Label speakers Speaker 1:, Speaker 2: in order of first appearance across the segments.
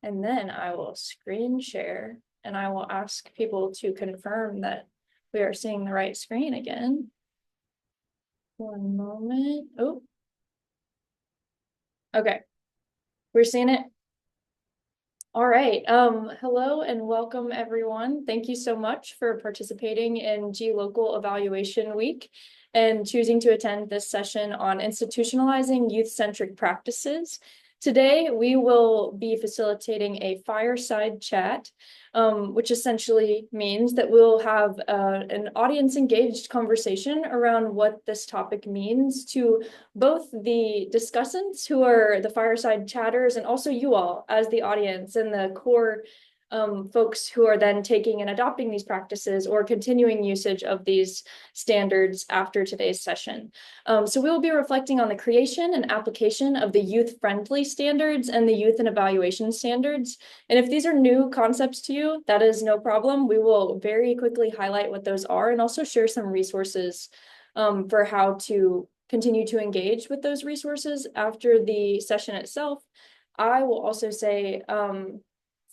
Speaker 1: And then I will screen share and I will ask people to confirm that we are seeing the right screen again. One moment. Oh, okay. We're seeing it. All right. Hello and welcome everyone. Thank you so much for participating in gLOCAL Evaluation Week and choosing to attend this session on institutionalizing youth-centric practices. Today, we will be facilitating a fireside chat, which essentially means that we'll have an audience-engaged conversation around what this topic means to both the discussants who are the fireside chatters and also you all as the audience and the core folks who are then taking and adopting these practices or continuing usage of these standards after today's session. So we will be reflecting on the creation and application of the youth-friendly standards and the youth and evaluation standards. And if these are new concepts to you, that is no problem. We will very quickly highlight what those are and also share some resources for how to continue to engage with those resources after the session itself. I will also say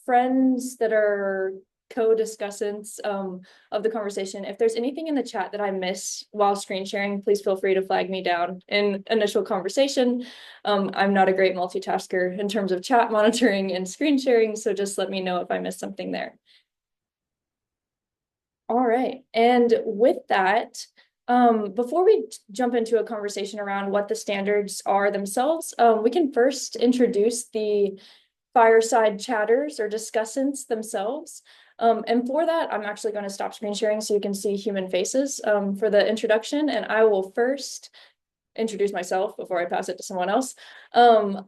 Speaker 1: friends that are co-discussants of the conversation, if there's anything in the chat that I miss while screen sharing, please feel free to flag me down in initial conversation. I'm not a great multitasker in terms of chat monitoring and screen sharing, so just let me know if I missed something there. All right, and with that, before we jump into a conversation around what the standards are themselves, we can first introduce the fireside chatters or discussants themselves. And for that, I'm actually going to stop screen sharing so you can see human faces for the introduction. And I will first introduce myself before I pass it to someone else. I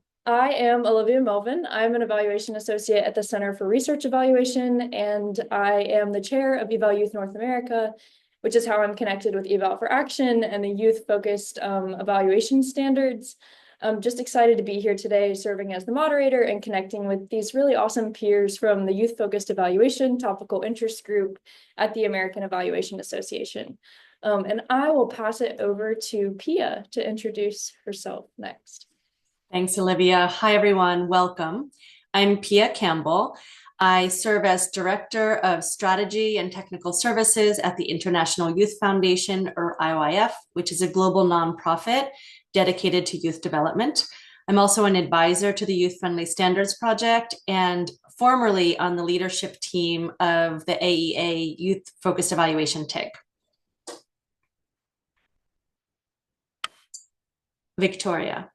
Speaker 1: am Olivia Melvin. I'm an evaluation associate at the Center for Research Evaluation, and I am the chair of Eval Youth North America, which is how I'm connected with Eval for Action and the youth-focused evaluation standards. I'm just excited to be here today serving as the moderator and connecting with these really awesome peers from the Youth-Focused Evaluation Topical Interest Group at the American Evaluation Association. And I will pass it over to Pia to introduce herself next.
Speaker 2: Thanks, Olivia. Hi, everyone. Welcome. I'm Pia Campbell. I serve as Director of Strategy and Technical Services at the International Youth Foundation, or IOIF, which is a global nonprofit dedicated to youth development. I'm also an advisor to the Youth Friendly Standards Project and formerly on the leadership team of the AEA Youth Focused Evaluation TIG. Victoria.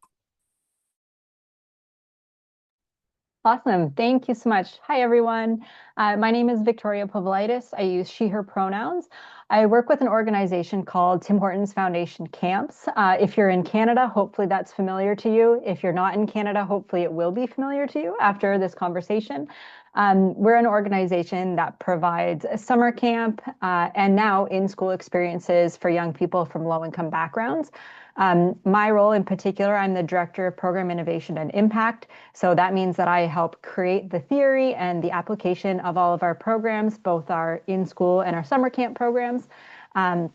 Speaker 3: Awesome. Thank you so much. Hi, everyone. My name is Victoria Povolitis. I use she, her pronouns. I work with an organization called Tim Hortons Foundation Camps. If you're in Canada, hopefully that's familiar to you. If you're not in Canada, hopefully it will be familiar to you after this conversation. We're an organization that provides a summer camp and now in-school experiences for young people from low-income backgrounds. My role in particular, I'm the Director of Program Innovation and Impact. So that means that I help create the theory and the application of all of our programs, both our in-school and our summer camp programs. And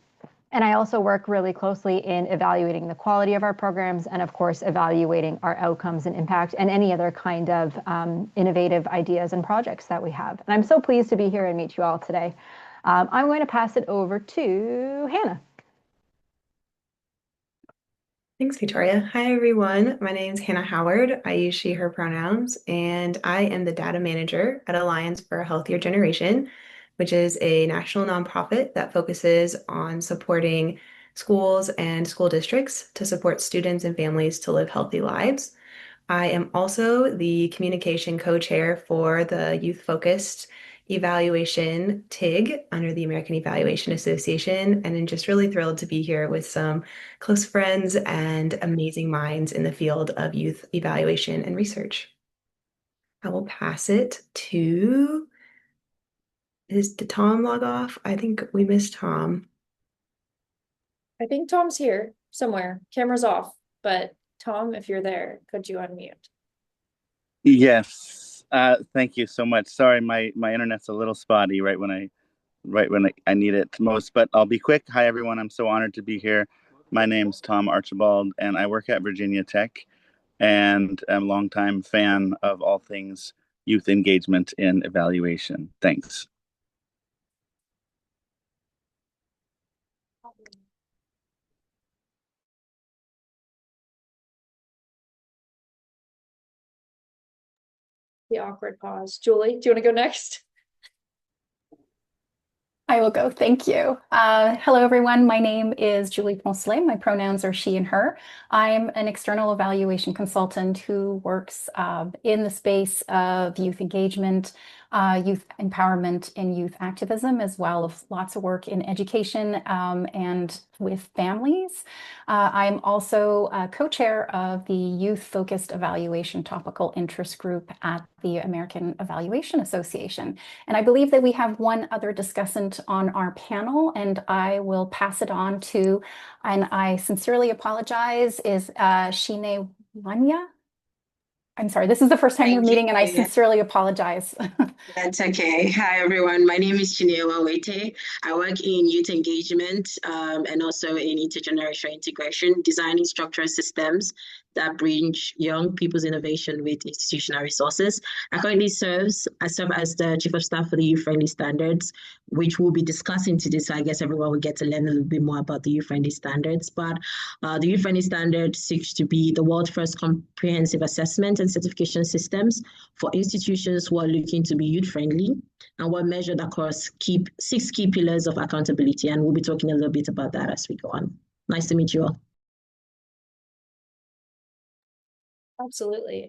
Speaker 3: I also work really closely in evaluating the quality of our programs and, of course, evaluating our outcomes and impact and any other kind of innovative ideas and projects that we have. And I'm so pleased to be here and meet you all today. I'm going to pass it over to Hannah.
Speaker 4: Thanks, Victoria. Hi, everyone. My name is Hannah Howard. I use she, her pronouns, and I am the data manager at Alliance for a Healthier Generation, which is a national nonprofit that focuses on supporting schools and school districts to support students and families to live healthy lives. I am also the communication co-chair for the youth-focused evaluation TIG under the American Evaluation Association, and I'm just really thrilled to be here with some close friends and amazing minds in the field of youth evaluation and research. I will pass it to, did Tom log off? I think we missed Tom.
Speaker 1: I think Tom's here somewhere. Camera's off, but Tom, if you're there, could you unmute?
Speaker 5: Yes. Thank you so much. Sorry, my internet's a little spotty right when I need it most, but I'll be quick. Hi, everyone. I'm so honored to be here. My name's Tom Archibald, and I work at Virginia Tech, and I'm a longtime fan of all things youth engagement in evaluation. Thanks.
Speaker 1: The awkward pause. Julie, do you want to go next?
Speaker 6: I will go. Thank you. Hello, everyone. My name is Julie Poncelet. My pronouns are she and her. I'm an external evaluation consultant who works in the space of youth engagement, youth empowerment, and youth activism, as well as lots of work in education and with families. I'm also co-chair of the Youth-Focused Evaluation Topical Interest Group at the American Evaluation Association. And I believe that we have one other discussant on our panel, and I will pass it on to, and I sincerely apologize, is Shine Wanya. I'm sorry, this is the first time we're meeting, and I sincerely apologize.
Speaker 7: That's okay. Hi, everyone. My name is Chinewa Wete. I work in youth engagement and also in intergenerational integration, designing structural systems that bridge young people's innovation with institutional resources. I currently serve as the Chief of Staff for the Youth-Friendly Standards, which we'll be discussing today. So I guess everyone will get to learn a little bit more about the Youth-Friendly Standards. But the Youth-Friendly Standards seeks to be the world's first comprehensive assessment and certification systems for institutions who are looking to be youth-friendly, and we're measured across 6 key pillars of accountability. And we'll be talking a little bit about that as we go on. Nice to meet you all.
Speaker 1: Absolutely.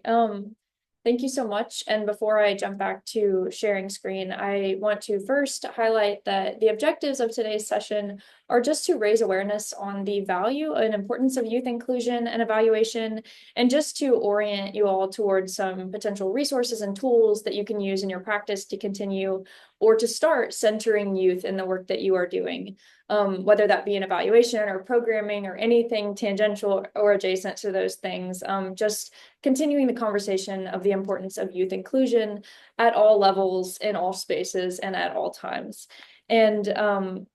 Speaker 1: Thank you so much. And before I jump back to sharing screen, I want to first highlight that the objectives of today's session are just to raise awareness on the value and importance of youth inclusion and evaluation, and just to orient you all towards some potential resources and tools that you can use in your practice to continue or to start centering youth in the work that you are doing. Whether that be an evaluation or programming or anything tangential or adjacent to those things, just continuing the conversation of the importance of youth inclusion at all levels, in all spaces, and at all times. And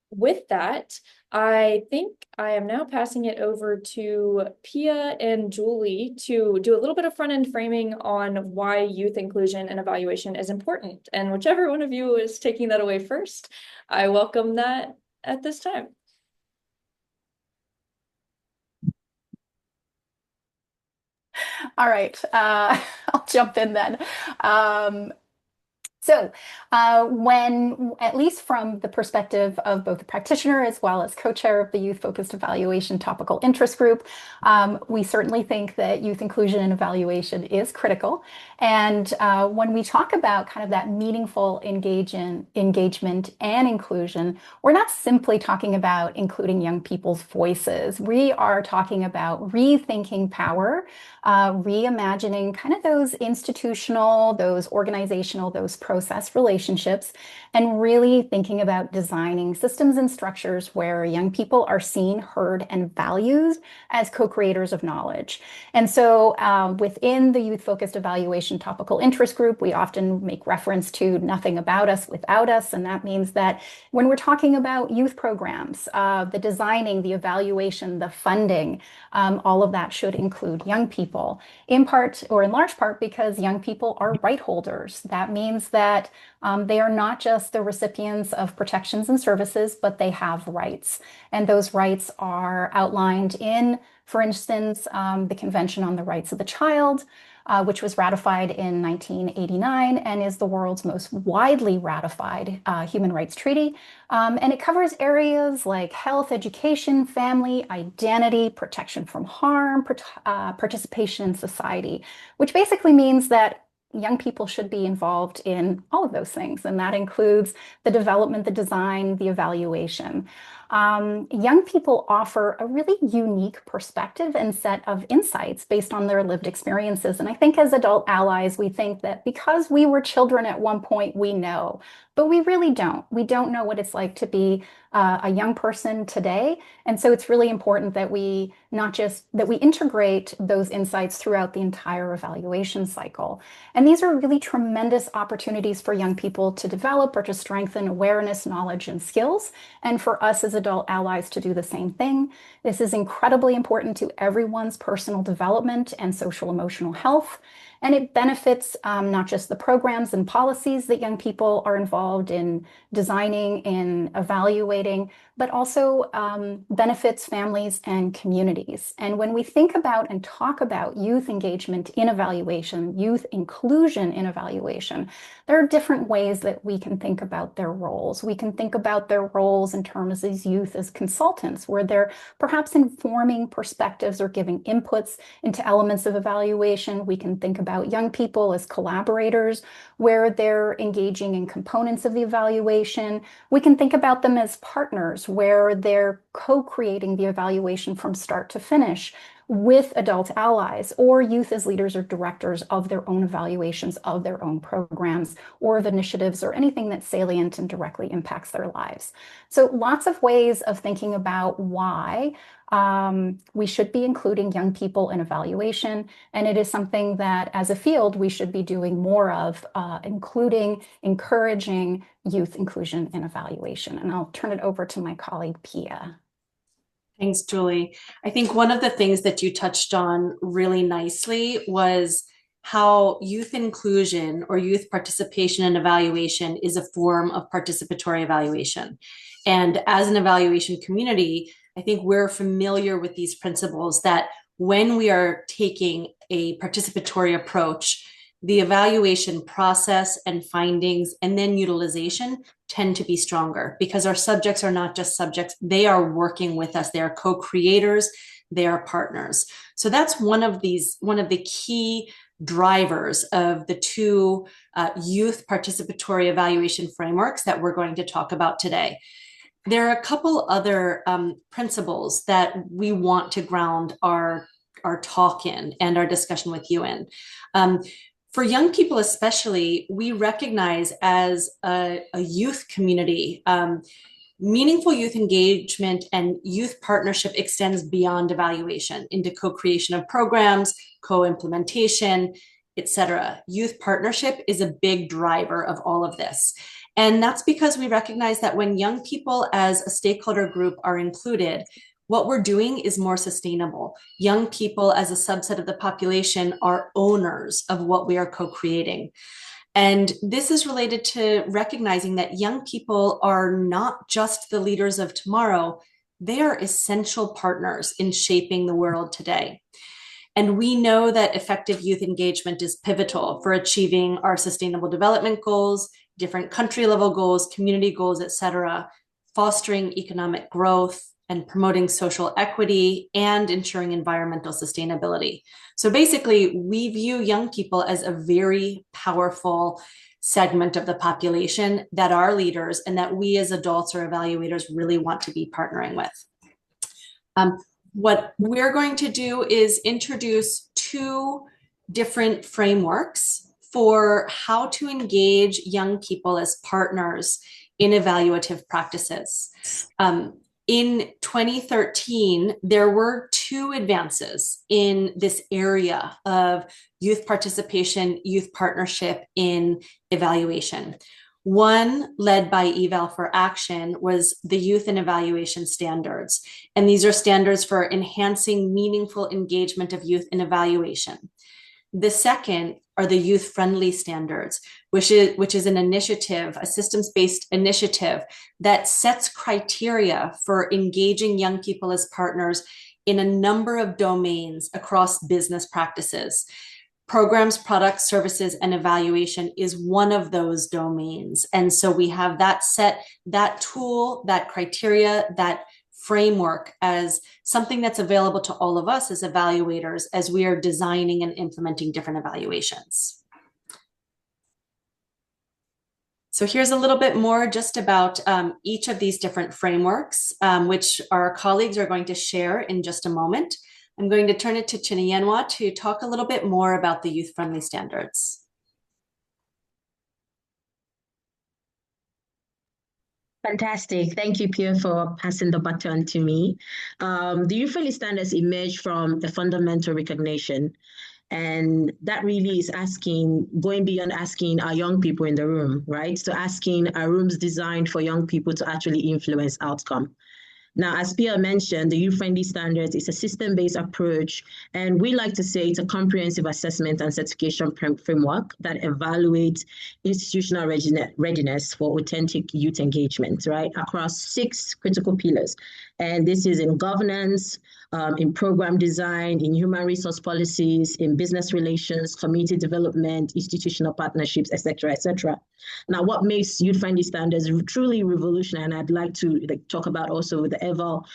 Speaker 1: with that, I think I am now passing it over to Pia and Julie to do a little bit of front-end framing on why youth inclusion and evaluation is important. And whichever one of you is taking that away first, I welcome that at this time.
Speaker 6: All right, I'll jump in then. So when, at least from the perspective of both the practitioner as well as co-chair of the Youth-Focused Evaluation Topical Interest Group, we certainly think that youth inclusion and evaluation is critical. And when we talk about kind of that meaningful engagement and inclusion, we're not simply talking about including young people's voices. We are talking about rethinking power, reimagining kind of those institutional, those organizational, those process relationships, and really thinking about designing systems and structures where young people are seen, heard, and valued as co-creators of knowledge. And so within the Youth-Focused Evaluation Topical Interest Group, we often make reference to nothing about us without us. And that means that when we're talking about youth programs, the designing, the evaluation, the funding, all of that should include young people, in part or in large part because young people are right holders. That means that they are not just the recipients of protections and services, but they have rights. And those rights are outlined in, for instance, the Convention on the Rights of the Child, which was ratified in 1989 and is the world's most widely ratified human rights treaty. And it covers areas like health, education, family, identity, protection from harm, participation in society, which basically means that young people should be involved in all of those things. And that includes the development, the design, the evaluation. Young people offer a really unique perspective and set of insights based on their lived experiences. And I think as adult allies, we think that because we were children at one point, we know, but we really don't. We don't know what it's like to be a young person today. And so it's really important that we integrate those insights throughout the entire evaluation cycle. And these are really tremendous opportunities for young people to develop or to strengthen awareness, knowledge, and skills. And for us as adult allies to do the same thing. This is incredibly important to everyone's personal development and social emotional health. And it benefits not just the programs and policies that young people are involved in designing, in evaluating, but also benefits families and communities. And when we think about and talk about youth engagement in evaluation, youth inclusion in evaluation, there are different ways that we can think about their roles. We can think about their roles in terms of youth as consultants, where they're perhaps informing perspectives or giving inputs into elements of evaluation. We can think about young people as collaborators, where they're engaging in components of the evaluation. We can think about them as partners, where they're co-creating the evaluation from start to finish with adult allies, or youth as leaders or directors of their own evaluations of their own programs or of initiatives or anything that's salient and directly impacts their lives. So lots of ways of thinking about why we should be including young people in evaluation. And it is something that as a field, we should be doing more of, including, encouraging youth inclusion in evaluation. And I'll turn it over to my colleague, Pia.
Speaker 2: Thanks, Julie. I think one of the things that you touched on really nicely was how youth inclusion or youth participation in evaluation is a form of participatory evaluation. And as an evaluation community, I think we're familiar with these principles that when we are taking a participatory approach, the evaluation process and findings and then utilization tend to be stronger because our subjects are not just subjects, they are working with us, they are co-creators, they are partners. So that's one of the key drivers of the two youth participatory evaluation frameworks that we're going to talk about today. There are a couple other principles that we want to ground our talk in and our discussion with you in. For young people especially, we recognize as a youth community, meaningful youth engagement and youth partnership extends beyond evaluation into co-creation of programs, co-implementation, etc. Youth partnership is a big driver of all of this. And that's because we recognize that when young people as a stakeholder group are included, what we're doing is more sustainable. Young people as a subset of the population are owners of what we are co-creating. And this is related to recognizing that young people are not just the leaders of tomorrow, they are essential partners in shaping the world today. And we know that effective youth engagement is pivotal for achieving our sustainable development goals, different country level goals, community goals, et cetera, fostering economic growth, and promoting social equity and ensuring environmental sustainability. So basically, we view young people as a very powerful segment of the population that are leaders and that we as adults or evaluators really want to be partnering with. What we're going to do is introduce two different frameworks for how to engage young people as partners in evaluative practices. In 2013, there were two advances in this area of youth participation, youth partnership in evaluation. One, led by Eval for Action, was the Youth and Evaluation Standards. And these are standards for enhancing meaningful engagement of youth in evaluation. The second are the youth-friendly standards, which is an initiative, a systems-based initiative that sets criteria for engaging young people as partners in a number of domains across business practices. Programs, products, services, and evaluation is one of those domains. And so we have that set, that tool, that criteria, that framework as something that's available to all of us as evaluators as we are designing and implementing different evaluations. So here's a little bit more just about each of these different frameworks, which our colleagues are going to share in just a moment. I'm going to turn it to Chinenye to talk a little bit more about the youth-friendly standards.
Speaker 7: Fantastic. Thank you, Pierre, for passing the baton to me. The youth-friendly standards emerge from a fundamental recognition. And that really is going beyond asking our young people in the room, right? So asking, are rooms designed for young people to actually influence outcome? Now, as Pia mentioned, the youth-friendly standards is a system-based approach, and we like to say it's a comprehensive assessment and certification framework that evaluates institutional readiness for authentic youth engagement, right, across 6 critical pillars. And this is in governance, in program design, in human resource policies, in business relations, community development, institutional partnerships, etc., etc. Now, what makes youth-friendly standards truly revolutionary, and I'd like to talk about also with the Eval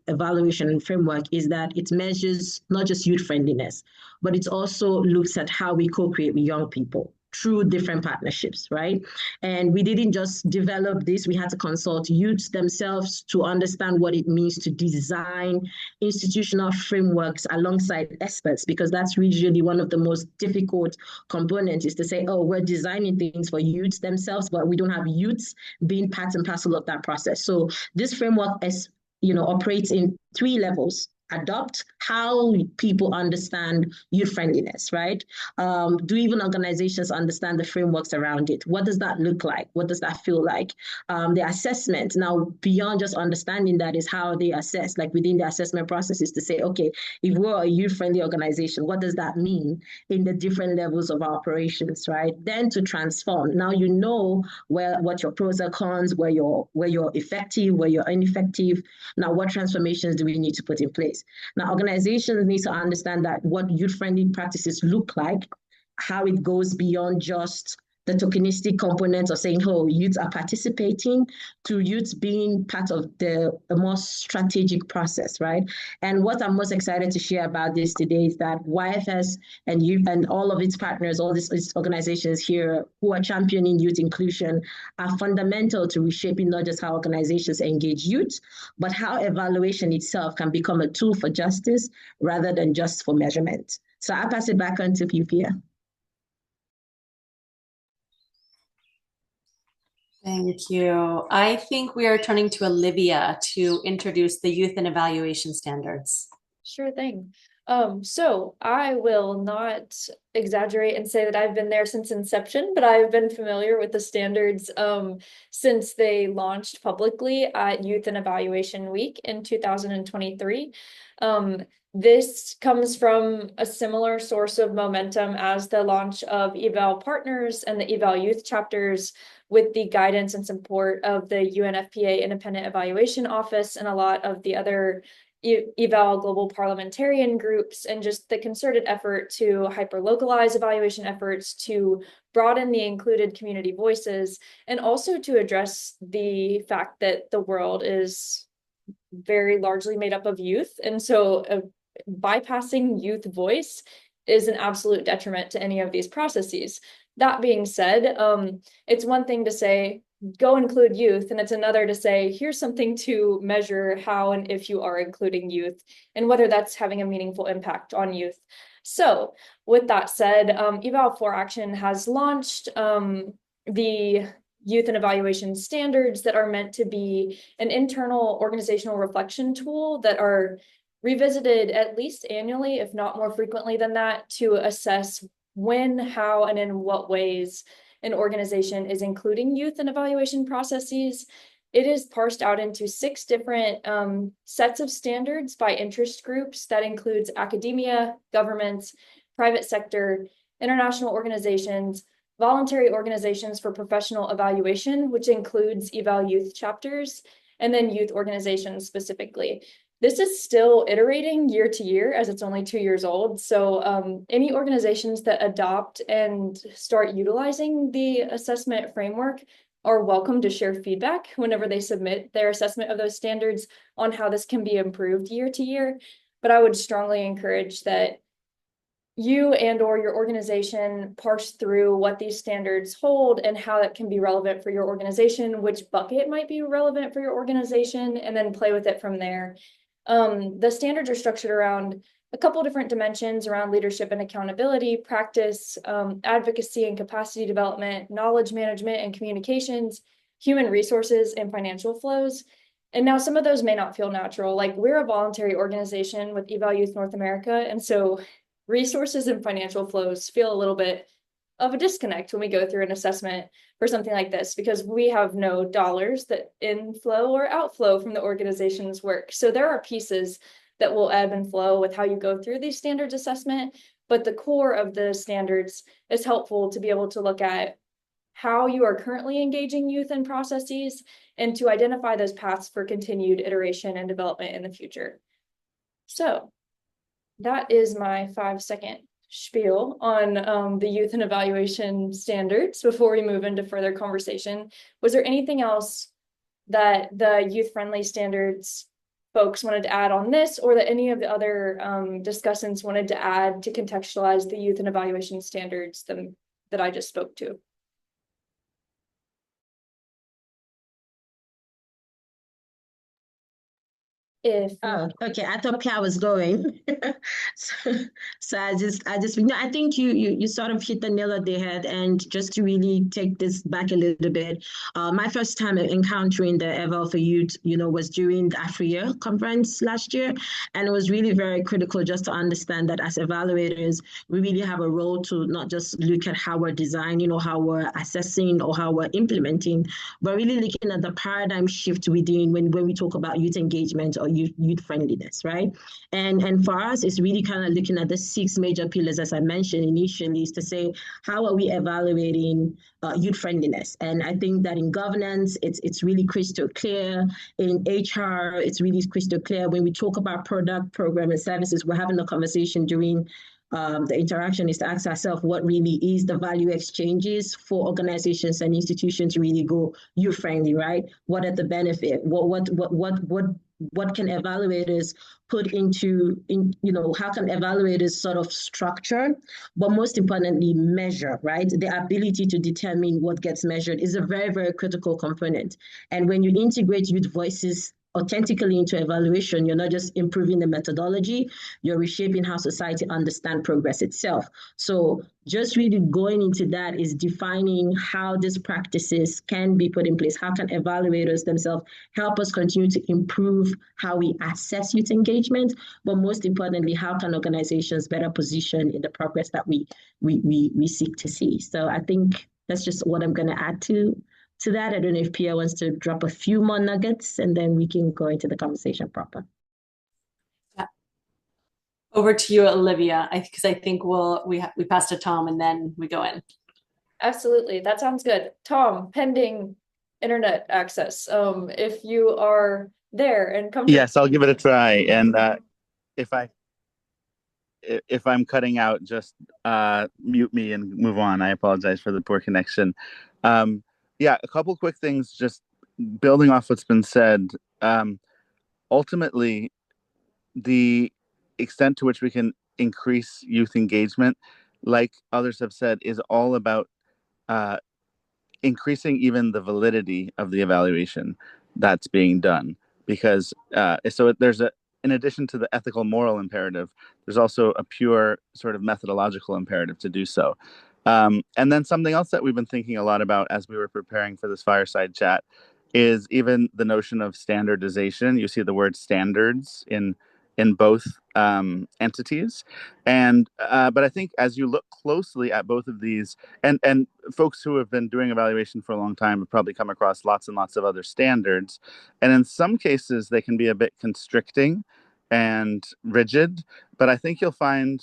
Speaker 7: evaluation framework, is that it measures not just youth-friendliness, but it also looks at how we co-create with young people through different partnerships, right? And we didn't just develop this, we had to consult youths themselves to understand what it means to design institutional frameworks alongside experts, because that's usually one of the most difficult components, is to say, oh, we're designing things for youths themselves, but we don't have youths being part and parcel of that process. So this framework is, operates in 3 levels. Adopt, how people understand youth friendliness, right? Do even organizations understand the frameworks around it? What does that look like? What does that feel like? The assessment, now beyond just understanding that, is how they assess, like within the assessment process, is to say, okay, if we're a youth friendly organization, what does that mean in the different levels of our operations, right? Then to transform. Now you know what your pros and cons, where you're effective, where you're ineffective. Now what transformations do we need to put in place? Now, organizations need to understand that what youth-friendly practices look like, how it goes beyond just the tokenistic component of saying, oh, youths are participating, to youths being part of a more strategic process, right? And what I'm most excited to share about this today is that YFS and youth and all of its partners, all these organizations here who are championing youth inclusion, are fundamental to reshaping not just how organizations engage youth, but how evaluation itself can become a tool for justice rather than just for measurement. So I'll pass it back on to you, Pia.
Speaker 2: Thank you. I think we are turning to Olivia to introduce the youth and evaluation standards.
Speaker 1: Sure thing. So I will not exaggerate and say that I've been there since inception, but I've been familiar with the standards since they launched publicly at Youth and Evaluation Week in 2023. This comes from a similar source of momentum as the launch of Eval Partners and the Eval Youth chapters, with the guidance and support of the UNFPA Independent Evaluation Office and a lot of the other Eval global parliamentarian groups, and just the concerted effort to hyper-localize evaluation efforts, to broaden the included community voices, and also to address the fact that the world is very largely made up of youth. And so bypassing youth voice is an absolute detriment to any of these processes. That being said, it's one thing to say, go include youth, and it's another to say, here's something to measure how and if you are including youth, and whether that's having a meaningful impact on youth. So with that said, Eval for Action has launched the youth and evaluation standards that are meant to be an internal organizational reflection tool that are revisited at least annually, if not more frequently than that, to assess when, how, and in what ways an organization is including youth in evaluation processes. It is parsed out into 6 different sets of standards by interest groups. That includes academia, governments, private sector, international organizations, voluntary organizations for professional evaluation, which includes Eval Youth chapters, and then youth organizations specifically. This is still iterating year to year, as it's only 2 years old. So any organizations that adopt and start utilizing the assessment framework are welcome to share feedback whenever they submit their assessment of those standards on how this can be improved year to year. But I would strongly encourage that you and or your organization parse through what these standards hold and how that can be relevant for your organization, which bucket might be relevant for your organization, and then play with it from there. The standards are structured around a couple different dimensions around leadership and accountability, practice, advocacy and capacity development, knowledge management and communications, human resources, and financial flows. And now some of those may not feel natural. Like, we're a voluntary organization with Eval Youth North America, and so resources and financial flows feel a little bit of a disconnect when we go through an assessment for something like this, because we have no dollars that inflow or outflow from the organization's work. So there are pieces that will ebb and flow with how you go through these standards assessment, but the core of the standards is helpful to be able to look at how you are currently engaging youth in processes and to identify those paths for continued iteration and development in the future. So that is my 5-second spiel on the youth and evaluation standards before we move into further conversation. Was there anything else that the youth-friendly standards folks wanted to add on this, or that any of the other discussants wanted to add to contextualize the youth and evaluation standards that I just spoke to?
Speaker 7: Oh, okay. I thought Pia was going. So, so I think you sort of hit the nail on the head. And just to really take this back a little bit, my first time encountering the Eval for Youth, was during the AFRIA conference last year. And it was really very critical just to understand that as evaluators, we really have a role to not just look at how we're designing or how we're assessing or how we're implementing, but really looking at the paradigm shift within when we talk about youth engagement or youth friendliness, right? And for us, it's really kind of looking at the 6 major pillars, as I mentioned initially, is to say, how are we evaluating youth friendliness? And I think that in governance, it's really crystal clear. In HR, it's really crystal clear. When we talk about product, program, and services, we're having a conversation during the interaction is to ask ourselves what really is the value exchanges for organizations and institutions to really go youth friendly, right? What are the benefit? What can evaluators put into how can evaluators sort of structure, but most importantly measure, right? The ability to determine what gets measured is a very, very critical component. And when you integrate youth voices authentically into evaluation, you're not just improving the methodology, you're reshaping how society understands progress itself. So just really going into that is defining how these practices can be put in place. How can evaluators themselves help us continue to improve how we assess youth engagement? But most importantly, how can organizations better position in the progress that we seek to see? So I think that's just what I'm going to add to that. I don't know if Pia wants to drop a few more nuggets and then we can go into the conversation proper.
Speaker 2: Yeah. Over to you, Olivia, because I think we pass to Tom and then we go in.
Speaker 1: Absolutely, that sounds good. Tom, pending internet access, if you are there and come.
Speaker 5: Yes, I'll give it a try. And if I'm cutting out, just mute me and move on. I apologize for the poor connection. Yeah, a couple quick things, just building off what's been said. Ultimately, the extent to which we can increase youth engagement, like others have said, is all about increasing even the validity of the evaluation that's being done. Because so there's in addition to the ethical moral imperative, there's also a pure sort of methodological imperative to do so. And then something else that we've been thinking a lot about as we were preparing for this fireside chat is even the notion of standardization. You see the word standards in both entities, and but I think as you look closely at both of these, and folks who have been doing evaluation for a long time have probably come across lots and lots of other standards, and in some cases they can be a bit constricting and rigid. But I think you'll find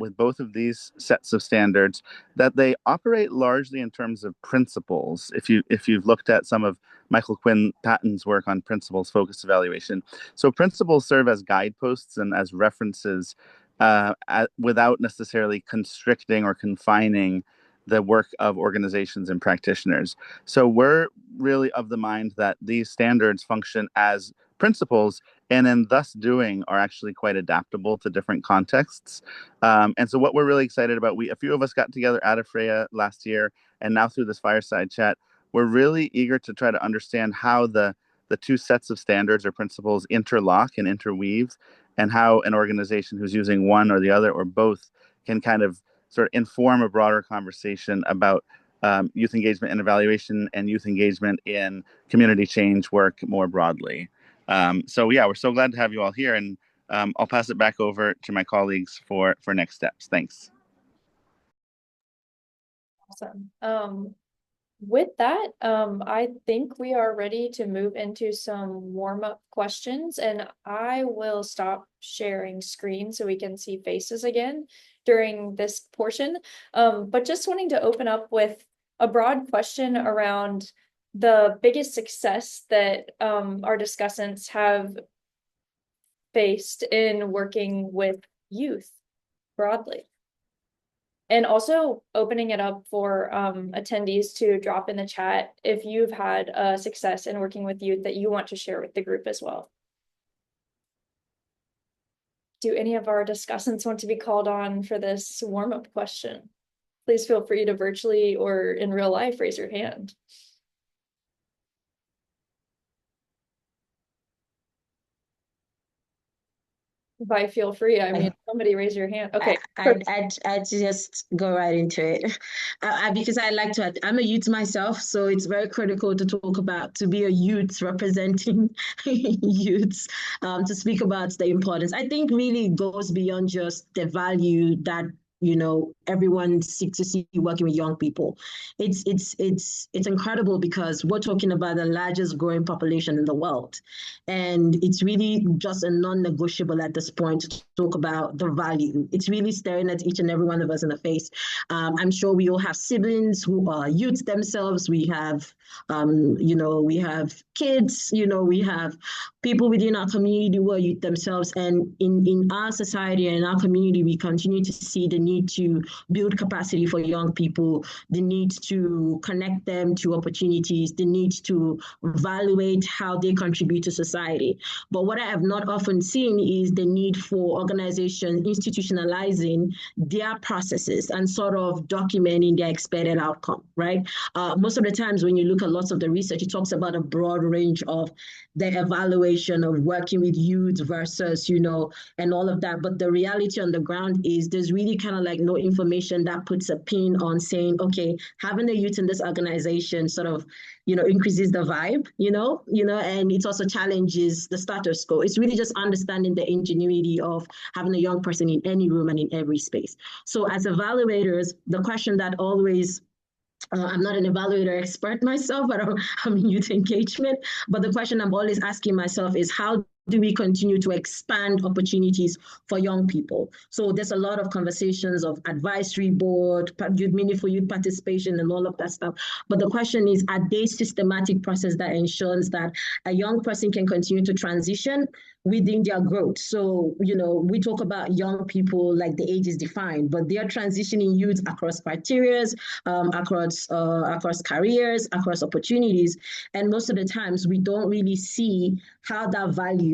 Speaker 5: with both of these sets of standards that they operate largely in terms of principles. If you've looked at some of Michael Quinn Patton's work on principles focused evaluation, so principles serve as guideposts and as references without necessarily constricting or confining the work of organizations and practitioners. So we're really of the mind that these standards function as principles, and in thus doing are actually quite adaptable to different contexts. And so what we're really excited about, a few of us got together at AFRIA last year, and now through this fireside chat, we're really eager to try to understand how the two sets of standards or principles interlock and interweave, and how an organization who's using one or the other or both can kind of sort of inform a broader conversation about youth engagement and evaluation and youth engagement in community change work more broadly. So yeah, we're so glad to have you all here, and I'll pass it back over to my colleagues for next steps. Thanks.
Speaker 1: Awesome. With that, I think we are ready to move into some warm-up questions, and I will stop sharing screen so we can see faces again during this portion. But just wanting to open up with a broad question around the biggest success that our discussants have faced in working with youth broadly. And also opening it up for attendees to drop in the chat if you've had a success in working with youth that you want to share with the group as well. Do any of our discussants want to be called on for this warm-up question? Please feel free to virtually or in real life raise your hand. By feel free, I mean, somebody raise your hand. Okay.
Speaker 7: I'd just go right into it. Because I like to, I'm a youth myself, so it's very critical to talk about, to be a youth representing youths, to speak about the importance. I think really goes beyond just the value that everyone seeks to see working with young people. It's incredible because we're talking about the largest growing population in the world, and it's really just a non-negotiable at this point to talk about the value. It's really staring at each and every one of us in the face. I'm sure we all have siblings who are youths themselves. We have we have kids. We have people within our community who are youth themselves, and in our society and in our community, we continue to see the need to build capacity for young people, the need to connect them to opportunities, the need to evaluate how they contribute to society. But what I have not often seen is the need for organizations institutionalizing their processes and sort of documenting their expected outcome, right? Most of the times when you look at lots of the research, it talks about a broad range of the evaluation of working with youth versus, and all of that. But the reality on the ground is there's really kind of like no information that puts a pin on saying, okay, having a youth in this organization sort of, increases the vibe, and it also challenges the status quo. It's really just understanding the ingenuity of having a young person in any room and in every space. So as evaluators, the question that always I'm not an evaluator expert myself, but I'm in youth engagement. But the question I'm always asking myself is, how do we continue to expand opportunities for young people? So there's a lot of conversations of advisory board, meaningful youth participation, and all of that stuff. But the question is, are they systematic process that ensures that a young person can continue to transition within their growth? So, we talk about young people like the age is defined, but they are transitioning youth across criteria, across careers, across opportunities. And most of the times we don't really see how that value,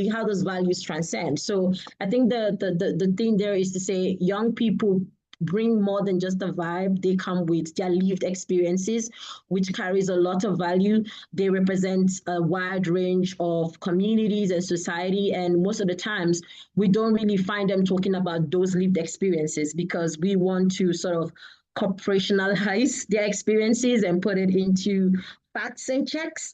Speaker 7: how those values transcend. So I think the thing there is to say young people bring more than just the vibe. They come with their lived experiences, which carries a lot of value. They represent a wide range of communities and society. And most of the times, we don't really find them talking about those lived experiences because we want to sort of corporationalize their experiences and put it into facts and checks.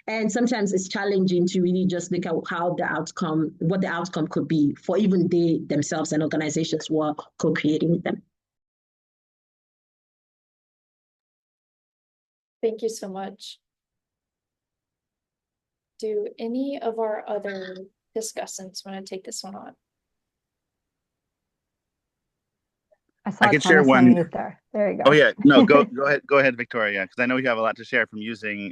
Speaker 7: And sometimes it's challenging to really just look at what the outcome could be for even they themselves and organizations who are co-creating with them.
Speaker 1: Thank you so much. Do any of our other discussants want to take this one on?
Speaker 3: I
Speaker 5: could share
Speaker 3: Thomas
Speaker 5: one.
Speaker 3: unmute there. There you go.
Speaker 5: Oh yeah, no, go ahead, Victoria, because I know you have a lot to share from using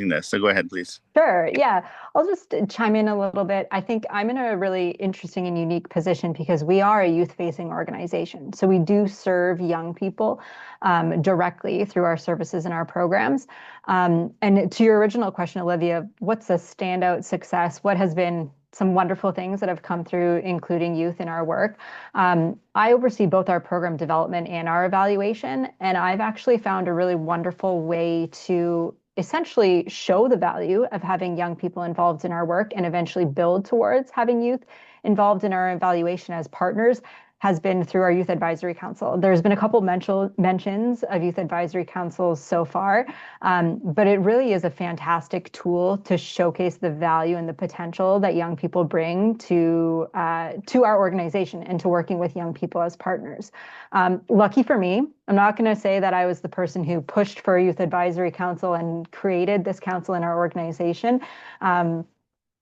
Speaker 5: this. So go ahead, please.
Speaker 3: Sure. Yeah. I'll just chime in a little bit. I think I'm in a really interesting and unique position because we are a youth-facing organization. So we do serve young people directly through our services and our programs. And to your original question, Olivia, what's a standout success? What has been some wonderful things that have come through, including youth in our work? I oversee both our program development and our evaluation, and I've actually found a really wonderful way to essentially show the value of having young people involved in our work and eventually build towards having youth involved in our evaluation as partners has been through our Youth Advisory Council. There's been a couple mentions of Youth Advisory Councils so far, but it really is a fantastic tool to showcase the value and the potential that young people bring to our organization and to working with young people as partners. Lucky for me, I'm not going to say that I was the person who pushed for a Youth Advisory Council and created this council in our organization.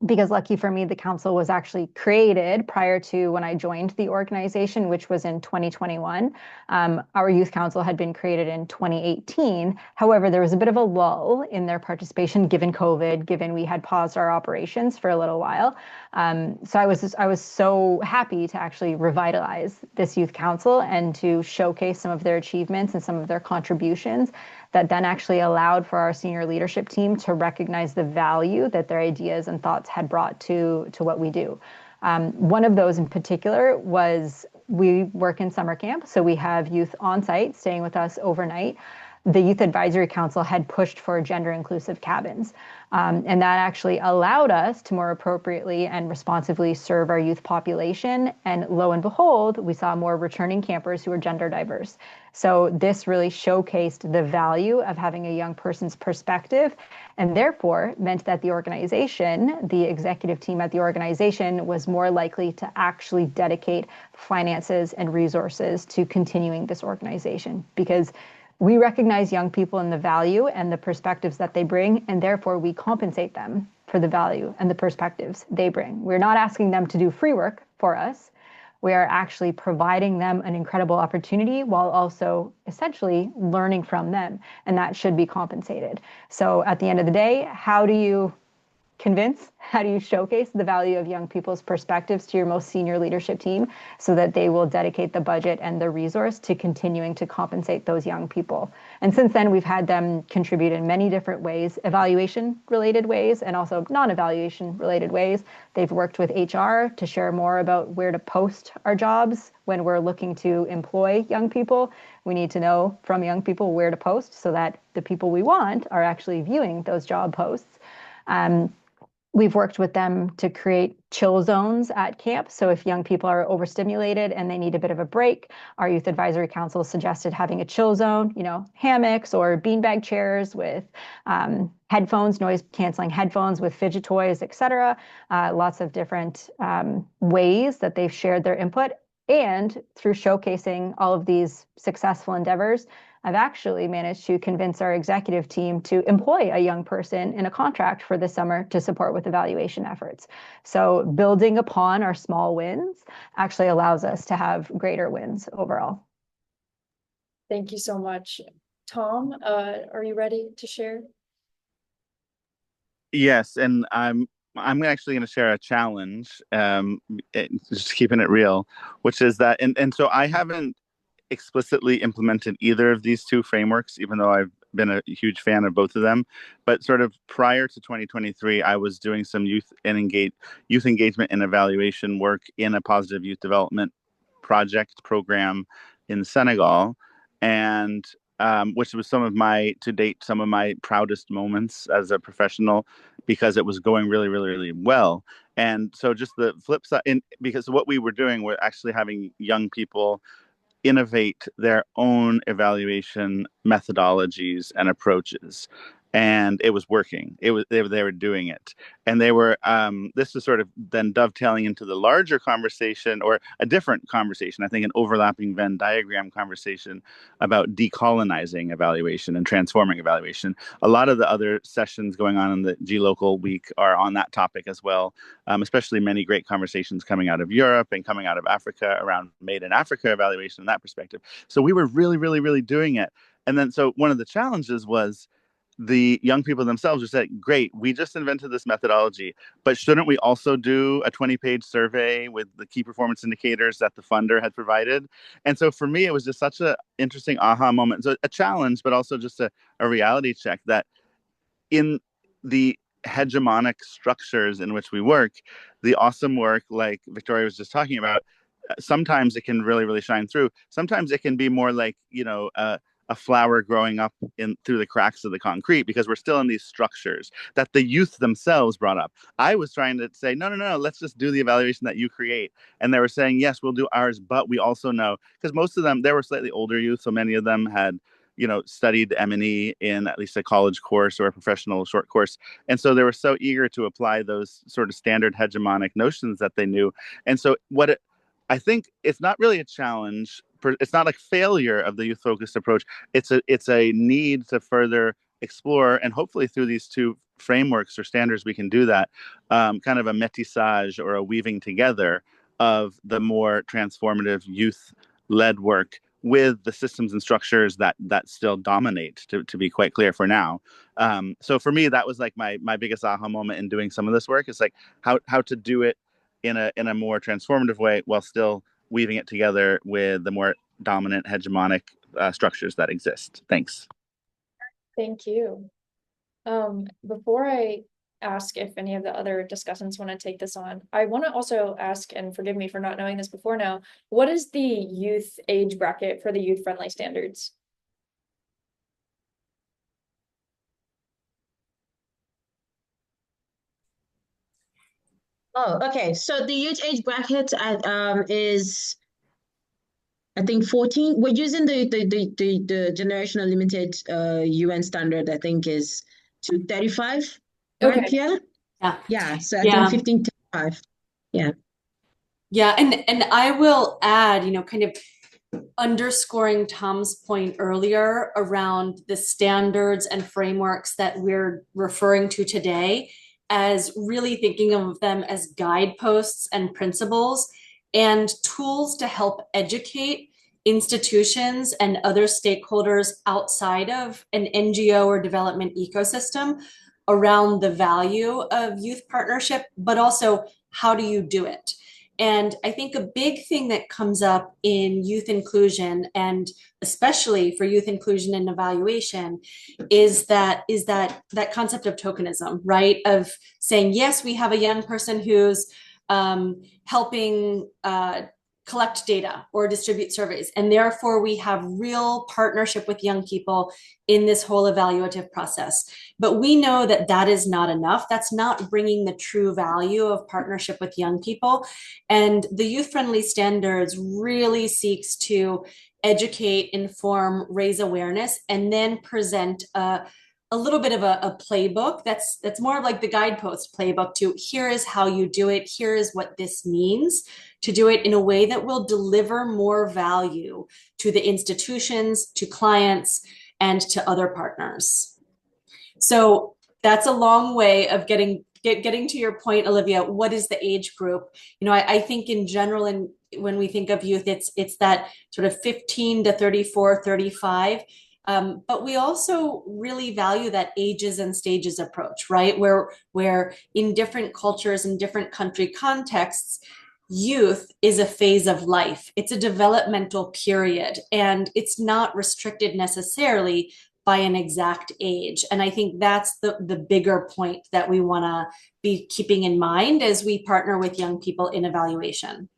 Speaker 3: Because lucky for me, the council was actually created prior to when I joined the organization, which was in 2021. Our youth council had been created in 2018. However, there was a bit of a lull in their participation given COVID, given we had paused our operations for a little while. So I was so happy to actually revitalize this youth council and to showcase some of their achievements and some of their contributions that then actually allowed for our senior leadership team to recognize the value that their ideas and thoughts had brought to what we do. One of those in particular was we work in summer camp, so we have youth on site staying with us overnight. The Youth Advisory Council had pushed for gender inclusive cabins. And that actually allowed us to more appropriately and responsively serve our youth population. And lo and behold, we saw more returning campers who were gender diverse. So this really showcased the value of having a young person's perspective, and therefore meant that the organization, the executive team at the organization, was more likely to actually dedicate finances and resources to continuing this organization, because we recognize young people in the value and the perspectives that they bring, and therefore we compensate them for the value and the perspectives they bring. We're not asking them to do free work for us. We are actually providing them an incredible opportunity while also essentially learning from them, and that should be compensated. So at the end of the day, how do you showcase the value of young people's perspectives to your most senior leadership team so that they will dedicate the budget and the resource to continuing to compensate those young people? And since then, we've had them contribute in many different ways, evaluation related ways and also non-evaluation related ways. They've worked with HR to share more about where to post our jobs when we're looking to employ young people. We need to know from young people where to post so that the people we want are actually viewing those job posts. We've worked with them to create chill zones at camp. So if young people are overstimulated and they need a bit of a break, our Youth Advisory Council suggested having a chill zone, hammocks or beanbag chairs with headphones, noise canceling headphones with fidget toys, et cetera. Lots of different ways that they've shared their input. And through showcasing all of these successful endeavors, I've actually managed to convince our executive team to employ a young person in a contract for this summer to support with evaluation efforts. So building upon our small wins actually allows us to have greater wins overall.
Speaker 1: Thank you so much. Tom, are you ready to share?
Speaker 5: Yes, and I'm actually going to share a challenge, just keeping it real, which is that, and so I haven't explicitly implemented either of these two frameworks, even though I've been a huge fan of both of them. But sort of prior to 2023, I was doing some youth engagement and evaluation work in a positive youth development program in Senegal, and which was some of my proudest moments as a professional, because it was going really, really, really well. And so just the flip side, because what we were doing, we're actually having young people innovate their own evaluation methodologies and approaches, and it was working. They were doing it, and they were this is sort of then dovetailing into the larger conversation, or a different conversation, I think an overlapping Venn diagram conversation about decolonizing evaluation and transforming evaluation. A lot of the other sessions going on in the gLOCAL week are on that topic as well, especially many great conversations coming out of Europe and coming out of Africa around Made in Africa evaluation in that perspective. So we were really, really, really doing it. And then so one of the challenges was the young people themselves who said, great, we just invented this methodology, but shouldn't we also do a 20-page survey with the key performance indicators that the funder had provided? And so for me, it was just such an interesting aha moment. So a challenge, but also just a reality check that in the hegemonic structures in which we work, the awesome work like Victoria was just talking about, sometimes it can really, really shine through. Sometimes it can be more like, a flower growing up in through the cracks of the concrete, because we're still in these structures that the youth themselves brought up. I was trying to say, no, no, no, let's just do the evaluation that you create. And they were saying, yes, we'll do ours, but we also know, because most of them, they were slightly older youth, so many of them had, studied M&E in at least a college course or a professional short course. And so they were so eager to apply those sort of standard hegemonic notions that they knew. And so I think it's not really a challenge. It's not like failure of the youth-focused approach. It's a need to further explore, and hopefully through these two frameworks or standards, we can do that, kind of a métissage or a weaving together of the more transformative youth-led work with the systems and structures that still dominate, to be quite clear for now. So for me, that was like my biggest aha moment in doing some of this work. Is like how to do it in a more transformative way while still weaving it together with the more dominant hegemonic structures that exist. Thanks.
Speaker 1: Thank you. Before I ask if any of the other discussants want to take this on, I want to also ask, and forgive me for not knowing this before now, what is the youth age bracket for the youth-friendly standards?
Speaker 7: Oh, okay. So the youth age bracket is, I think, 14. We're using the generational limited UN standard, I think, is to 35, right,
Speaker 1: Okay.
Speaker 7: Pia?
Speaker 2: Yeah.
Speaker 7: Yeah. So I
Speaker 2: Yeah.
Speaker 7: think 15 to 5. Yeah.
Speaker 2: Yeah. And I will add, kind of underscoring Tom's point earlier around the standards and frameworks that we're referring to today, as really thinking of them as guideposts and principles and tools to help educate institutions and other stakeholders outside of an NGO or development ecosystem around the value of youth partnership, but also how do you do it? And I think a big thing that comes up in youth inclusion, and especially for youth inclusion and evaluation, is that concept of tokenism, right? Of saying, yes, we have a young person who's helping collect data or distribute surveys, and therefore we have real partnership with young people in this whole evaluative process. But we know that that is not enough. That's not bringing the true value of partnership with young people. And the youth-friendly standards really seeks to educate, inform, raise awareness, and then present a little bit of a playbook that's more of like the guidepost playbook to here is how you do it, here is what this means, to do it in a way that will deliver more value to the institutions, to clients, and to other partners. So that's a long way of getting to your point, Olivia. What is the age group? I think in general, and when we think of youth, it's that sort of 15 to 34, 35. But we also really value that ages and stages approach, right? Where in different cultures and different country contexts, youth is a phase of life. It's a developmental period, and it's not restricted necessarily by an exact age. And I think that's the bigger point that we want to be keeping in mind as we partner with young people in evaluation.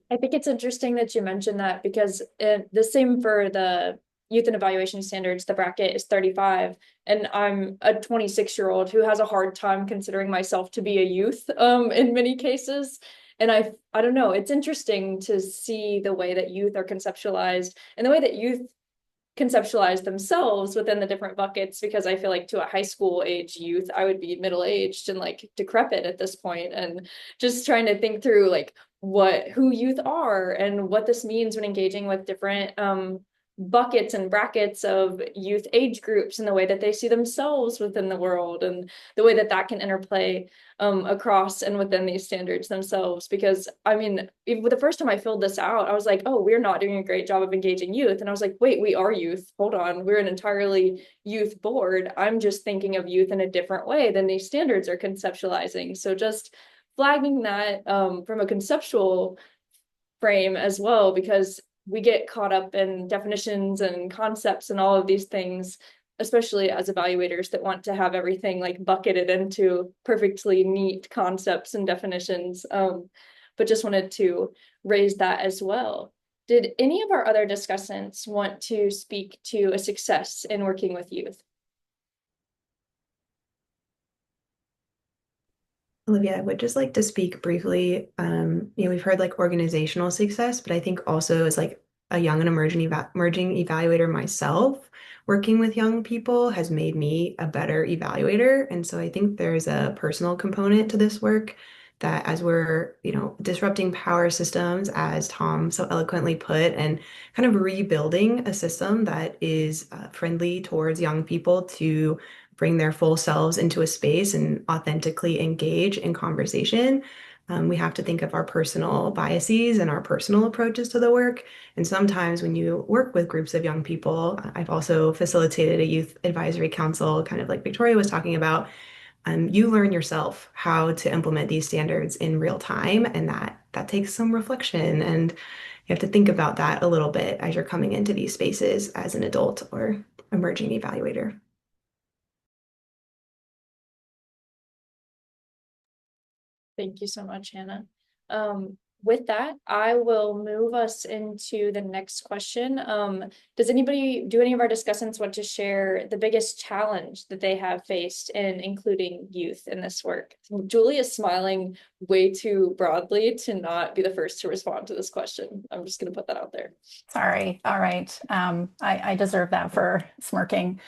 Speaker 1: I think it's interesting that you mentioned that, because the same for the youth and evaluation standards, the bracket is 35, and I'm a 26-year-old who has a hard time considering myself to be a youth in many cases. And I don't know, it's interesting to see the way that youth are conceptualized and the way that youth conceptualize themselves within the different buckets, because I feel like to a high school age youth, I would be middle-aged and like decrepit at this point, and just trying to think through like who youth are and what this means when engaging with different buckets and brackets of youth age groups and the way that they see themselves within the world, and the way that that can interplay across and within these standards themselves. Because I mean, the first time I filled this out, I was like, oh, we're not doing a great job of engaging youth. And I was like, wait, we are youth. Hold on. We're an entirely youth board. I'm just thinking of youth in a different way than these standards are conceptualizing. So just flagging that from a conceptual frame as well, because we get caught up in definitions and concepts and all of these things, especially as evaluators that want to have everything like bucketed into perfectly neat concepts and definitions. But just wanted to raise that as well. Did any of our other discussants want to speak to a success in working with youth?
Speaker 4: Olivia, I would just like to speak briefly. We've heard like organizational success, but I think also as like a young and emerging evaluator myself, working with young people has made me a better evaluator. And so I think there's a personal component to this work that as we're, disrupting power systems, as Tom so eloquently put, and kind of rebuilding a system that is friendly towards young people to bring their full selves into a space and authentically engage in conversation. We have to think of our personal biases and our personal approaches to the work. And sometimes when you work with groups of young people, I've also facilitated a youth advisory council, kind of like Victoria was talking about. You learn yourself how to implement these standards in real time, and that takes some reflection. And you have to think about that a little bit as you're coming into these spaces as an adult or emerging evaluator.
Speaker 1: Thank you so much, Hannah. With that, I will move us into the next question. Do any of our discussants want to share the biggest challenge that they have faced in including youth in this work? Julie is smiling way too broadly to not be the first to respond to this question. I'm just going to put that out there.
Speaker 6: Sorry. All right. I deserve that for smirking.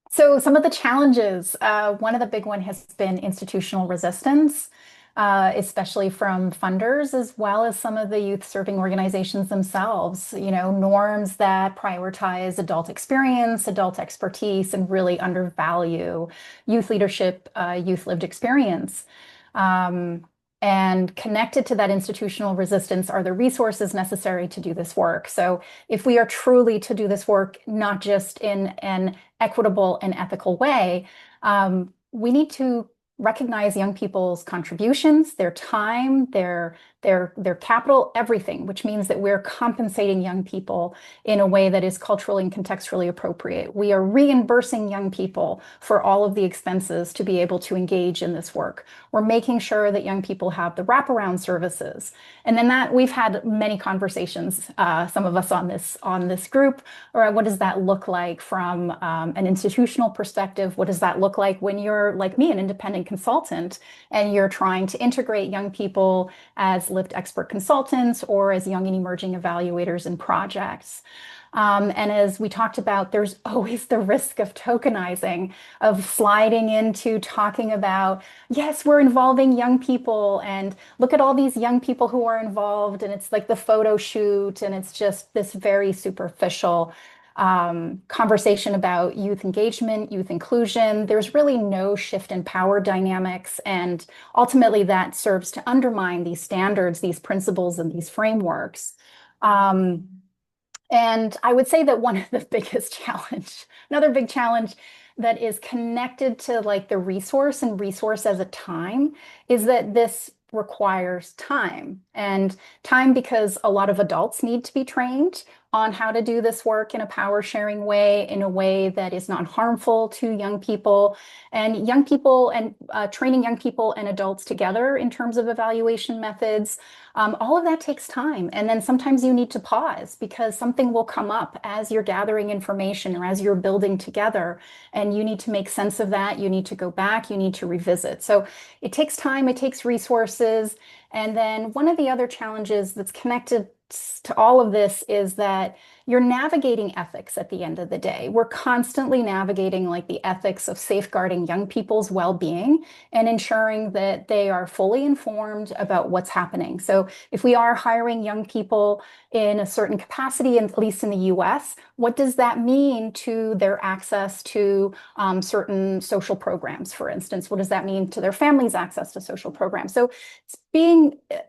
Speaker 6: So some of the challenges, one of the big one has been institutional resistance, especially from funders, as well as some of the youth serving organizations themselves, norms that prioritize adult experience, adult expertise, and really undervalue youth leadership, youth lived experience. And connected to that institutional resistance are the resources necessary to do this work. So if we are truly to do this work, not just in an equitable and ethical way, we need to recognize young people's contributions, their time, their capital, everything, which means that we're compensating young people in a way that is culturally and contextually appropriate. We are reimbursing young people for all of the expenses to be able to engage in this work. We're making sure that young people have the wraparound services. And then that we've had many conversations, some of us on this group, or what does that look like from an institutional perspective? What does that look like when you're like me, an independent consultant, and you're trying to integrate young people as lived expert consultants or as young and emerging evaluators in projects? And as we talked about, there's always the risk of tokenizing, of sliding into talking about, yes, we're involving young people and look at all these young people who are involved. And it's like the photo shoot and it's just this very superficial conversation about youth engagement, youth inclusion. There's really no shift in power dynamics. And ultimately that serves to undermine these standards, these principles, and these frameworks. And I would say that one of the biggest another big challenge that is connected to like the resource and resource as a time is that this requires time, and time because a lot of adults need to be trained on how to do this work in a power sharing way, in a way that is not harmful to young people and training young people and adults together in terms of evaluation methods. All of that takes time. And then sometimes you need to pause because something will come up as you're gathering information or as you're building together, and you need to make sense of that. You need to go back, you need to revisit. So it takes time, it takes resources. And then one of the other challenges that's connected to all of this is that you're navigating ethics at the end of the day. We're constantly navigating like the ethics of safeguarding young people's well-being and ensuring that they are fully informed about what's happening. So if we are hiring young people in a certain capacity, at least in the US, what does that mean to their access to certain social programs, for instance? What does that mean to their families' access to social programs? So it's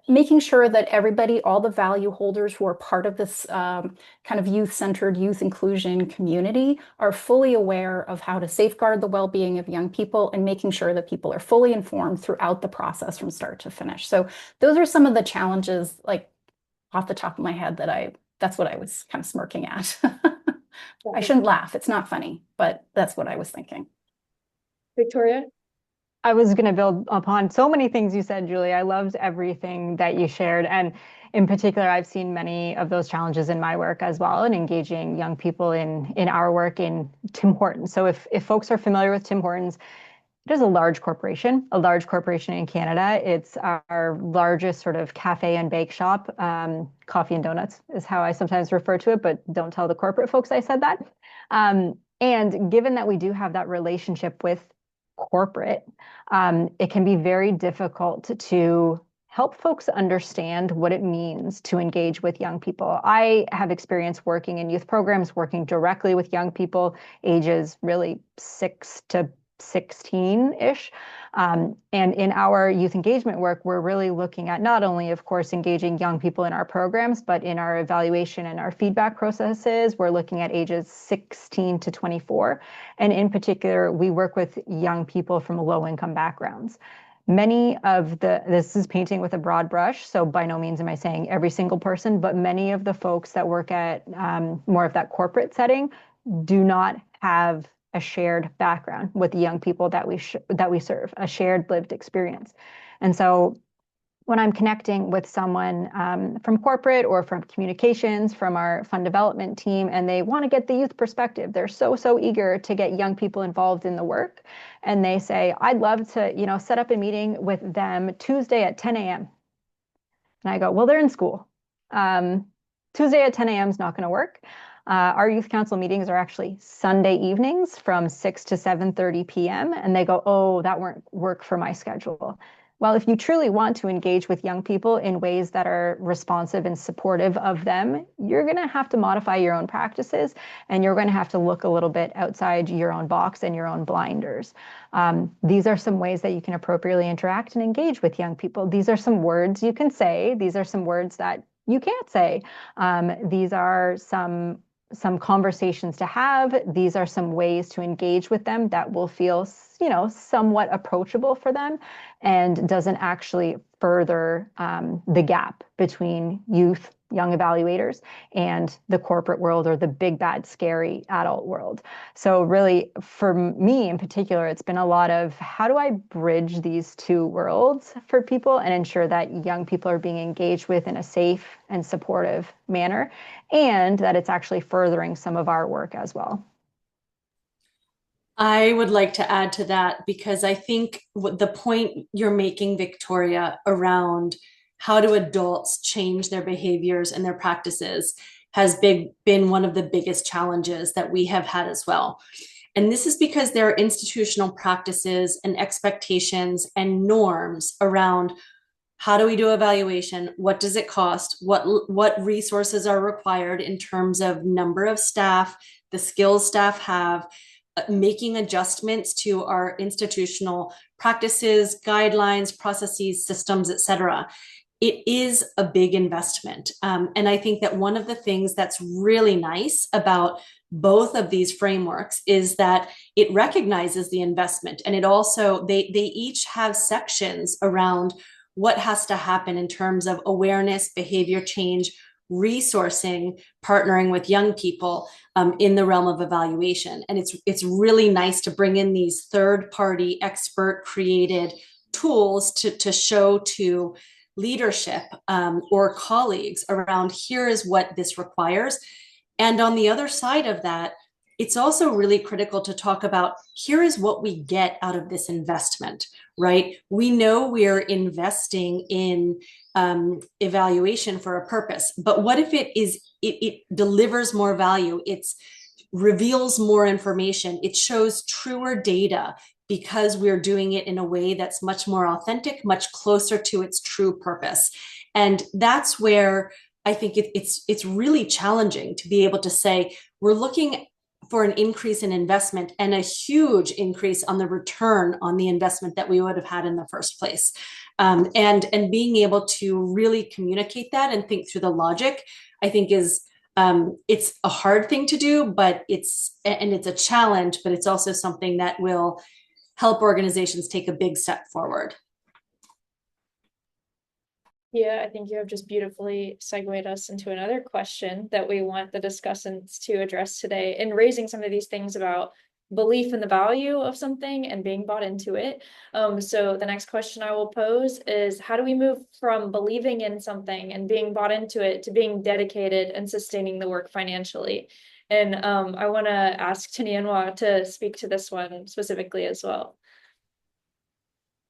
Speaker 6: making sure that everybody, all the value holders who are part of this kind of youth-centered youth inclusion community are fully aware of how to safeguard the well-being of young people and making sure that people are fully informed throughout the process from start to finish. So those are some of the challenges, like off the top of my head, that's what I was kind of smirking at. I shouldn't laugh. It's not funny, but that's what I was thinking.
Speaker 1: Victoria?
Speaker 3: I was going to build upon so many things you said, Julie. I loved everything that you shared. And in particular, I've seen many of those challenges in my work as well, and engaging young people in our work in Tim Hortons. So if folks are familiar with Tim Hortons, it is a large corporation in Canada. It's our largest sort of cafe and bake shop. Coffee and donuts is how I sometimes refer to it, but don't tell the corporate folks I said that. And given that we do have that relationship with corporate, it can be very difficult to help folks understand what it means to engage with young people. I have experience working in youth programs, working directly with young people, ages really 6 to 16-ish. And in our youth engagement work, we're really looking at not only, of course, engaging young people in our programs, but in our evaluation and our feedback processes, we're looking at ages 16 to 24. And in particular, we work with young people from low-income backgrounds. This is painting with a broad brush, so by no means am I saying every single person, but many of the folks that work at more of that corporate setting do not have a shared background with the young people that we serve, a shared lived experience. And so when I'm connecting with someone from corporate or from communications, from our fund development team, and they want to get the youth perspective, they're so eager to get young people involved in the work. And they say, I'd love to, set up a meeting with them Tuesday at 10 a.m. And I go, well, they're in school. Tuesday at 10 a.m. is not going to work. Our youth council meetings are actually Sunday evenings from 6 to 7:30 p.m. And they go, oh, that won't work for my schedule. Well, if you truly want to engage with young people in ways that are responsive and supportive of them, you're going to have to modify your own practices, and you're going to have to look a little bit outside your own box and your own blinders. These are some ways that you can appropriately interact and engage with young people. These are some words you can say. These are some words that you can't say. These are some conversations to have. These are some ways to engage with them that will feel, somewhat approachable for them and doesn't actually further the gap between youth, young evaluators, and the corporate world or the big, bad, scary adult world. So really, for me in particular, it's been a lot of how do I bridge these two worlds for people and ensure that young people are being engaged with in a safe and supportive manner, and that it's actually furthering some of our work as well.
Speaker 2: I would like to add to that because I think the point you're making, Victoria, around how do adults change their behaviors and their practices has been one of the biggest challenges that we have had as well. And this is because there are institutional practices and expectations and norms around how do we do evaluation? What does it cost? What resources are required in terms of number of staff, the skills staff have, making adjustments to our institutional practices, guidelines, processes, systems, et cetera. It is a big investment. And I think that one of the things that's really nice about both of these frameworks is that it recognizes the investment, and it also, they each have sections around what has to happen in terms of awareness, behavior change, resourcing, partnering with young people in the realm of evaluation. And it's really nice to bring in these third-party expert created tools to show to leadership or colleagues around here is what this requires. And on the other side of that, it's also really critical to talk about here is what we get out of this investment, right? We know we're investing in evaluation for a purpose, but what if it delivers more value? It reveals more information. It shows truer data because we're doing it in a way that's much more authentic, much closer to its true purpose. And that's where I think it's really challenging to be able to say, we're looking for an increase in investment and a huge increase on the return on the investment that we would have had in the first place. And being able to really communicate that and think through the logic, I think is, it's a hard thing to do, but it's a challenge, but it's also something that will help organizations take a big step forward.
Speaker 1: Yeah, I think you have just beautifully segued us into another question that we want the discussants to address today in raising some of these things about belief in the value of something and being bought into it. So the next question I will pose is, how do we move from believing in something and being bought into it to being dedicated and sustaining the work financially? And I want to ask Tanianwa to speak to this one specifically as well.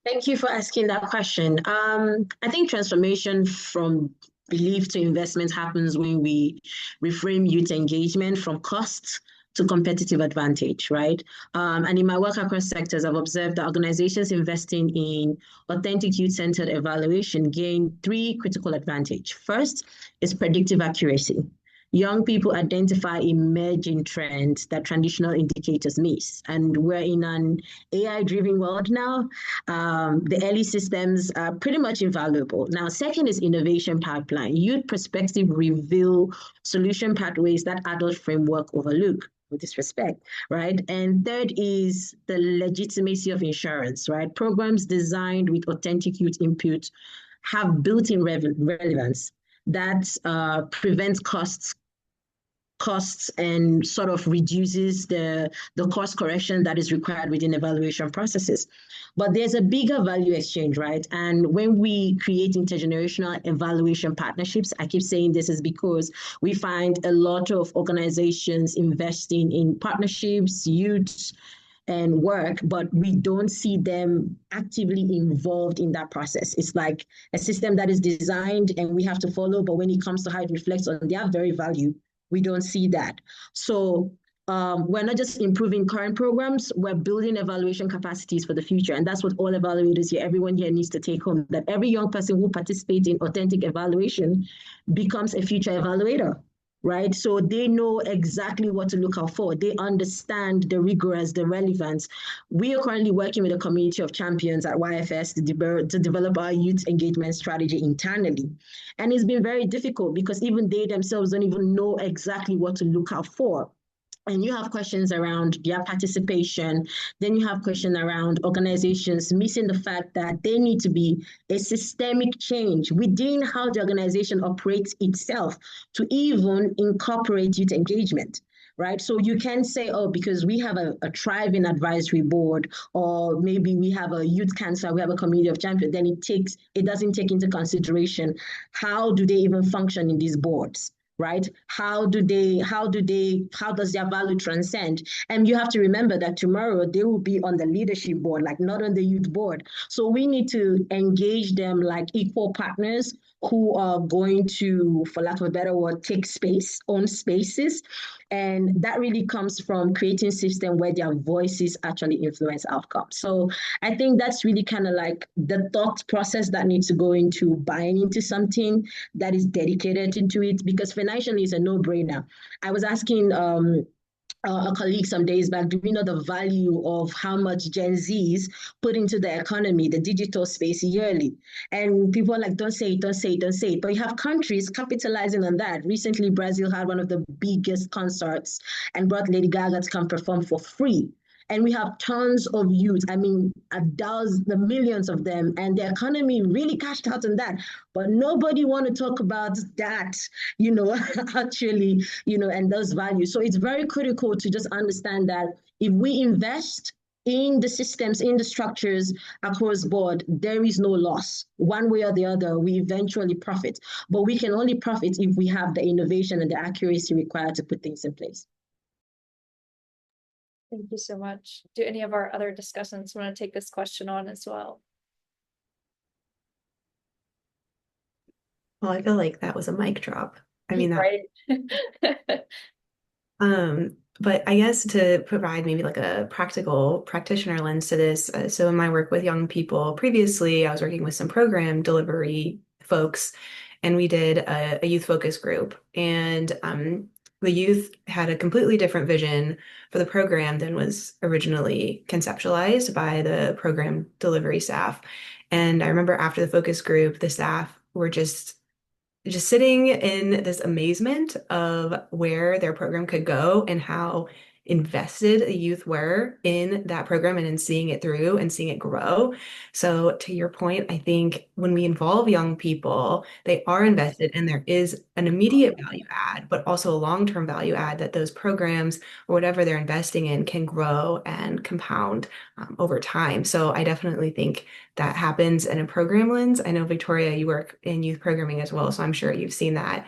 Speaker 7: Thank you for asking that question. I think transformation from belief to investment happens when we reframe youth engagement from cost to competitive advantage, right? And in my work across sectors, I've observed that organizations investing in authentic youth-centered evaluation gain three critical advantage. First is predictive accuracy. Young people identify emerging trends that traditional indicators miss. And we're in an AI-driven world now. The early systems are pretty much invaluable. Now, second is innovation pipeline. Youth perspective reveal solution pathways that adult framework overlook, with this respect, right? And third is the legitimacy of insurance, right? Programs designed with authentic youth input have built-in relevance that prevents costs and sort of reduces the course correction that is required within evaluation processes. But there's a bigger value exchange, right? And when we create intergenerational evaluation partnerships, I keep saying this is because we find a lot of organizations investing in partnerships, youth, and work, but we don't see them actively involved in that process. It's like a system that is designed and we have to follow, but when it comes to how it reflects on their very value, we don't see that. So we're not just improving current programs, we're building evaluation capacities for the future. And that's what all evaluators here, everyone here needs to take home, that every young person who participates in authentic evaluation becomes a future evaluator, right? So they know exactly what to look out for. They understand the rigorous, the relevance. We are currently working with a community of champions at YFS to develop our youth engagement strategy internally. And it's been very difficult because even they themselves don't even know exactly what to look out for. And you have questions around their participation. Then you have questions around organizations missing the fact that they need to be a systemic change within how the organization operates itself to even incorporate youth engagement, right? So you can say, oh, because we have a thriving advisory board, or maybe we have a youth council, we have a community of champions, then it doesn't take into consideration how do they even function in these boards, right? How does their value transcend? And you have to remember that tomorrow they will be on the leadership board, like not on the youth board. So we need to engage them like equal partners who are going to, for lack of a better word, take own spaces. And that really comes from creating a system where their voices actually influence outcomes. So I think that's really kind of like the thought process that needs to go into buying into something that is dedicated into it, because financially is a no-brainer. I was asking a colleague some days back, do we know the value of how much Gen Zs put into the economy, the digital space yearly? And people are like, don't say it, don't say it, don't say it. But you have countries capitalizing on that. Recently, Brazil had one of the biggest concerts and brought Lady Gaga to come perform for free. And we have tons of youth, I mean, the millions of them, and the economy really cashed out on that. But nobody want to talk about that, actually, and those values. So it's very critical to just understand that if we invest in the systems, in the structures across board, there is no loss. One way or the other, we eventually profit. But we can only profit if we have the innovation and the accuracy required to put things in place.
Speaker 1: Thank you so much. Do any of our other discussants want to take this question on as well?
Speaker 4: Well, I feel like that was a mic drop. I mean,
Speaker 1: right.
Speaker 4: But I guess to provide maybe like a practical practitioner lens to this, so in my work with young people, previously I was working with some program delivery folks, and we did a youth focus group, and the youth had a completely different vision for the program than was originally conceptualized by the program delivery staff. And I remember after the focus group, the staff were just sitting in this amazement of where their program could go and how invested the youth were in that program and in seeing it through and seeing it grow. So to your point, I think when we involve young people, they are invested and there is an immediate value add, but also a long-term value add that those programs or whatever they're investing in can grow and compound over time. So I definitely think that happens in a program lens. I know, Victoria, you work in youth programming as well, so I'm sure you've seen that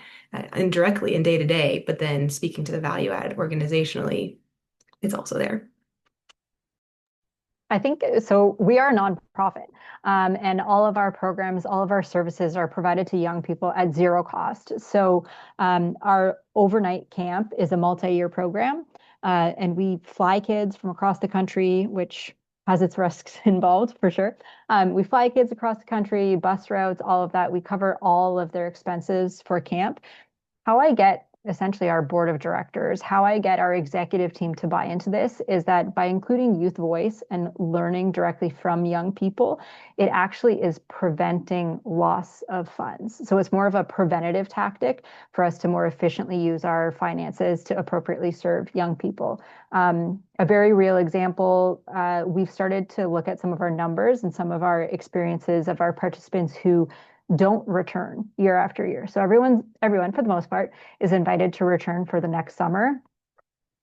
Speaker 4: indirectly in day to day, but then speaking to the value add organizationally, it's also there.
Speaker 3: I think so. We are a nonprofit, and all of our programs, all of our services are provided to young people at zero cost. So our overnight camp is a multi-year program, and we fly kids from across the country, which has its risks involved for sure. We fly kids across the country, bus routes, all of that. We cover all of their expenses for camp. How I get essentially our board of directors, how I get our executive team to buy into this is that by including youth voice and learning directly from young people, it actually is preventing loss of funds. So it's more of a preventative tactic for us to more efficiently use our finances to appropriately serve young people. A very real example, we've started to look at some of our numbers and some of our experiences of our participants who don't return year after year. So everyone, for the most part, is invited to return for the next summer.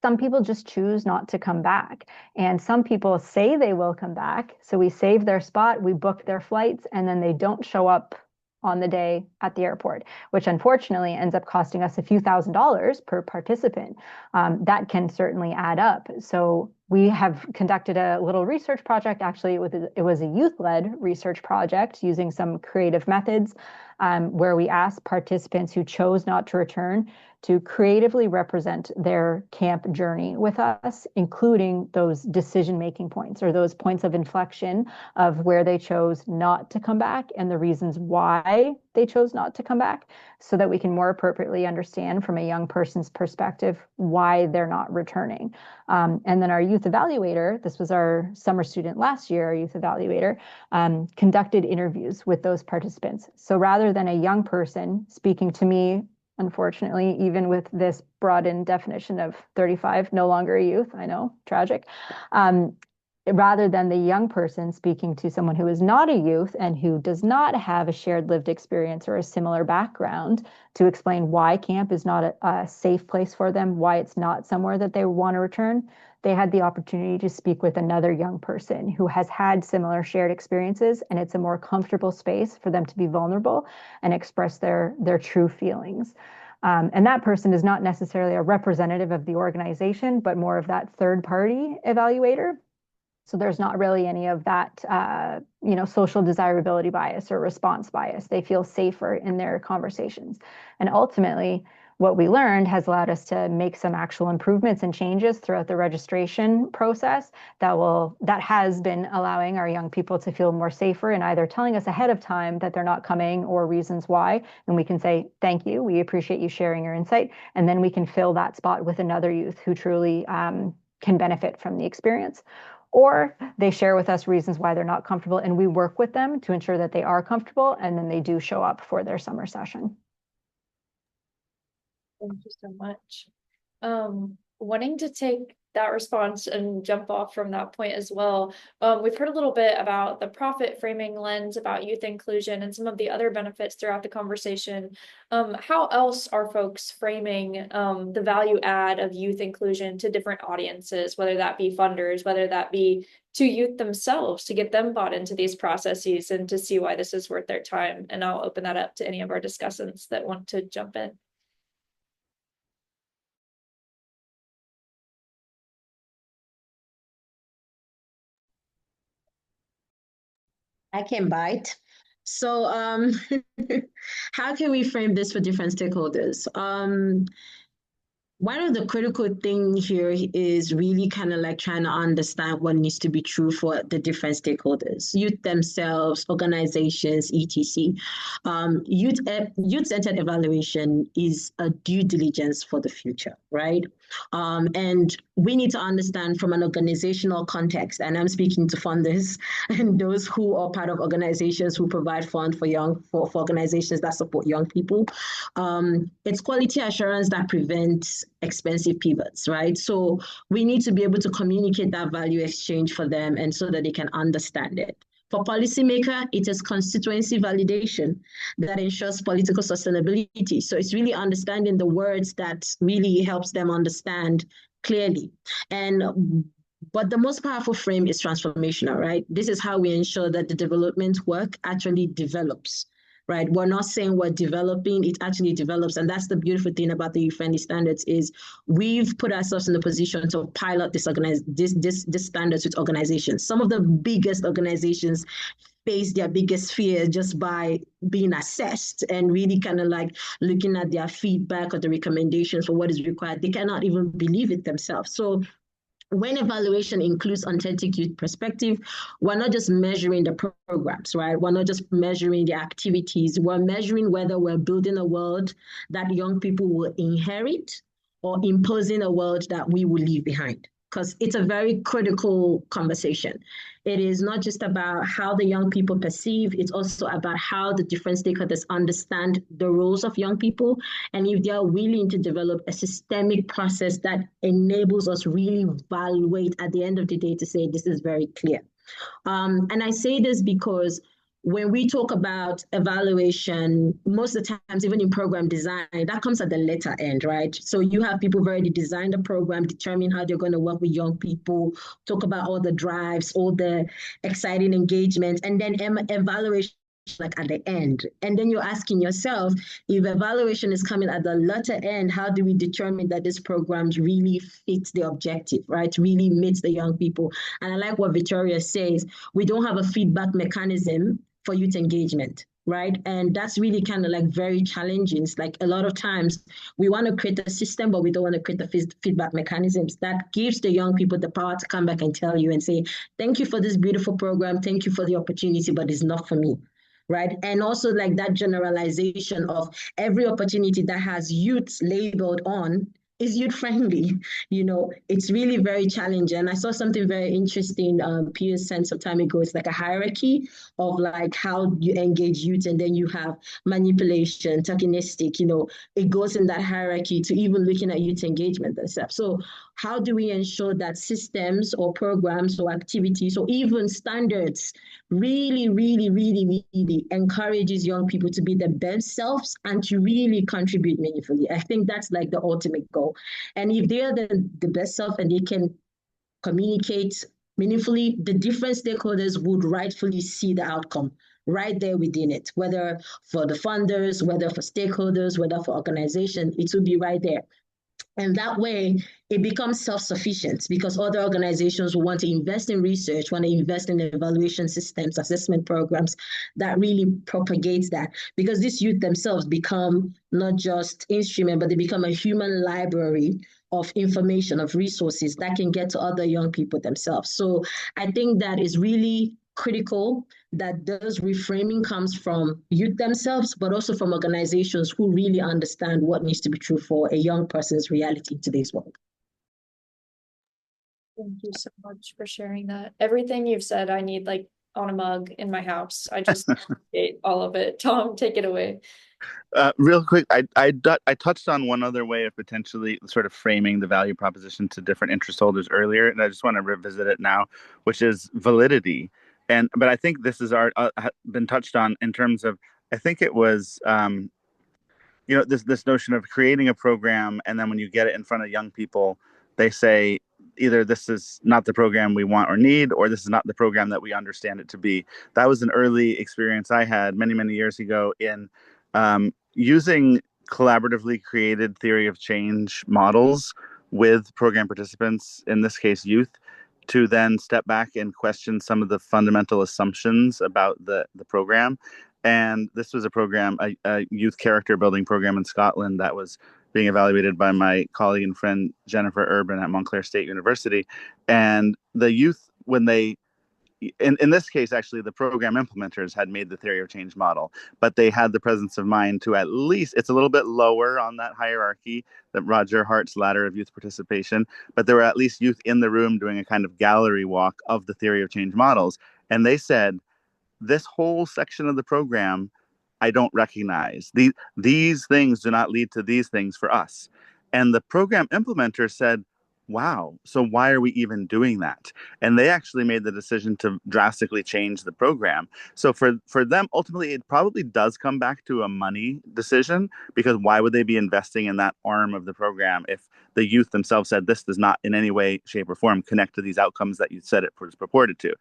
Speaker 3: Some people just choose not to come back. And some people say they will come back. So we save their spot, we book their flights, and then they don't show up on the day at the airport, which unfortunately ends up costing us a few $1,000s per participant. That can certainly add up. So we have conducted a little research project. Actually, it was a youth-led research project using some creative methods where we asked participants who chose not to return to creatively represent their camp journey with us, including those decision-making points or those points of inflection of where they chose not to come back and the reasons why they chose not to come back, so that we can more appropriately understand from a young person's perspective why they're not returning. And then our youth evaluator, this was our summer student last year, our youth evaluator, conducted interviews with those participants. So rather than a young person speaking to me, unfortunately, even with this broadened definition of 35, no longer a youth, I know, tragic, rather than the young person speaking to someone who is not a youth and who does not have a shared lived experience or a similar background to explain why camp is not a safe place for them, why it's not somewhere that they want to return, they had the opportunity to speak with another young person who has had similar shared experiences, and it's a more comfortable space for them to be vulnerable and express their true feelings. And that person is not necessarily a representative of the organization, but more of that third-party evaluator. So there's not really any of that, social desirability bias or response bias. They feel safer in their conversations. And ultimately, what we learned has allowed us to make some actual improvements and changes throughout the registration process that has been allowing our young people to feel more safer in either telling us ahead of time that they're not coming or reasons why. And we can say, thank you, we appreciate you sharing your insight. And then we can fill that spot with another youth who truly can benefit from the experience. Or they share with us reasons why they're not comfortable, and we work with them to ensure that they are comfortable, and then they do show up for their summer session.
Speaker 1: Thank you so much. Wanting to take that response and jump off from that point as well. We've heard a little bit about the profit framing lens, about youth inclusion, and some of the other benefits throughout the conversation. How else are folks framing the value add of youth inclusion to different audiences, whether that be funders, whether that be to youth themselves, to get them bought into these processes and to see why this is worth their time? And I'll open that up to any of our discussants that want to jump in.
Speaker 7: I can bite. So how can we frame this for different stakeholders? One of the critical things here is really kind of like trying to understand what needs to be true for the different stakeholders, youth themselves, organizations, etc. Youth-centered evaluation is a due diligence for the future, right? And we need to understand from an organizational context, and I'm speaking to funders and those who are part of organizations who provide funds for organizations that support young people. It's quality assurance that prevents expensive pivots, right? So we need to be able to communicate that value exchange for them and so that they can understand it. For policymaker, it is constituency validation that ensures political sustainability. So it's really understanding the words that really helps them understand clearly. But the most powerful frame is transformational, right? This is how we ensure that the development work actually develops, right? We're not saying we're developing, it actually develops. And that's the beautiful thing about the youth-friendly standards is we've put ourselves in a position to pilot this standards with organizations. Some of the biggest organizations face their biggest fear just by being assessed and really kind of like looking at their feedback or the recommendations for what is required. They cannot even believe it themselves. So when evaluation includes authentic youth perspective, we're not just measuring the programs, right? We're not just measuring the activities. We're measuring whether we're building a world that young people will inherit or imposing a world that we will leave behind. Because it's a very critical conversation. It is not just about how the young people perceive, it's also about how the different stakeholders understand the roles of young people, and if they are willing to develop a systemic process that enables us really evaluate at the end of the day to say this is very clear. And I say this because when we talk about evaluation, most of the times, even in program design, that comes at the later end, right? So you have people who've already designed the program, determine how they're going to work with young people, talk about all the drives, all the exciting engagements, and then evaluation like at the end. And then you're asking yourself, if evaluation is coming at the latter end, how do we determine that this program really fits the objective, right? Really meets the young people. And I like what Victoria says, we don't have a feedback mechanism for youth engagement, right? And that's really kind of like very challenging. It's like a lot of times we want to create a system, but we don't want to create the feedback mechanisms that gives the young people the power to come back and tell you and say, thank you for this beautiful program. Thank you for the opportunity, but it's not for me. Right. And also like that generalization of every opportunity that has youth labeled on is youth friendly. You know, it's really very challenging. And I saw something very interesting. Piers sent some time ago. It's like a hierarchy of like how you engage youth, and then you have manipulation, tokenistic, you know, it goes in that hierarchy to even looking at youth engagement and stuff. So how do we ensure that systems or programs or activities or even standards really, really, really, really encourages young people to be their best selves and to really contribute meaningfully? I think that's like the ultimate goal. And if they are the best self and they can communicate meaningfully, the different stakeholders would rightfully see the outcome right there within it, whether for the funders, whether for stakeholders, whether for organizations, it will be right there. And that way, it becomes self-sufficient because other organizations will want to invest in research, want to invest in evaluation systems, assessment programs that really propagates that. Because these youth themselves become not just instrument, but they become a human library of information, of resources that can get to other young people themselves. So I think that is really critical that those reframing comes from youth themselves, but also from organizations who really understand what needs to be true for a young person's reality in today's world.
Speaker 1: Thank you so much for sharing that. Everything you've said, I need like on a mug in my house. I just appreciate all of it. Tom, take it away.
Speaker 5: Real quick, I touched on one other way of potentially sort of framing the value proposition to different interest holders earlier, and I just want to revisit it now, which is validity. But I think this is been touched on in terms of, I think it was this notion of creating a program, and then when you get it in front of young people, they say either this is not the program we want or need, or this is not the program that we understand it to be. That was an early experience I had many years ago in using collaboratively created theory of change models with program participants, in this case youth, to then step back and question some of the fundamental assumptions about the program. And this was a program, a youth character building program in Scotland that was being evaluated by my colleague and friend Jennifer Urban at Montclair State University. And the youth, when they in this case, actually, the program implementers had made the theory of change model, but they had the presence of mind to at least, it's a little bit lower on that hierarchy, that Roger Hart's ladder of youth participation, but there were at least youth in the room doing a kind of gallery walk of the theory of change models. And they said, this whole section of the program, I don't recognize. These things do not lead to these things for us. And the program implementer said, wow, so why are we even doing that? And they actually made the decision to drastically change the program. So for them, ultimately, it probably does come back to a money decision, because why would they be investing in that arm of the program if the youth themselves said this does not in any way, shape, or form connect to these outcomes that you said it was purported to?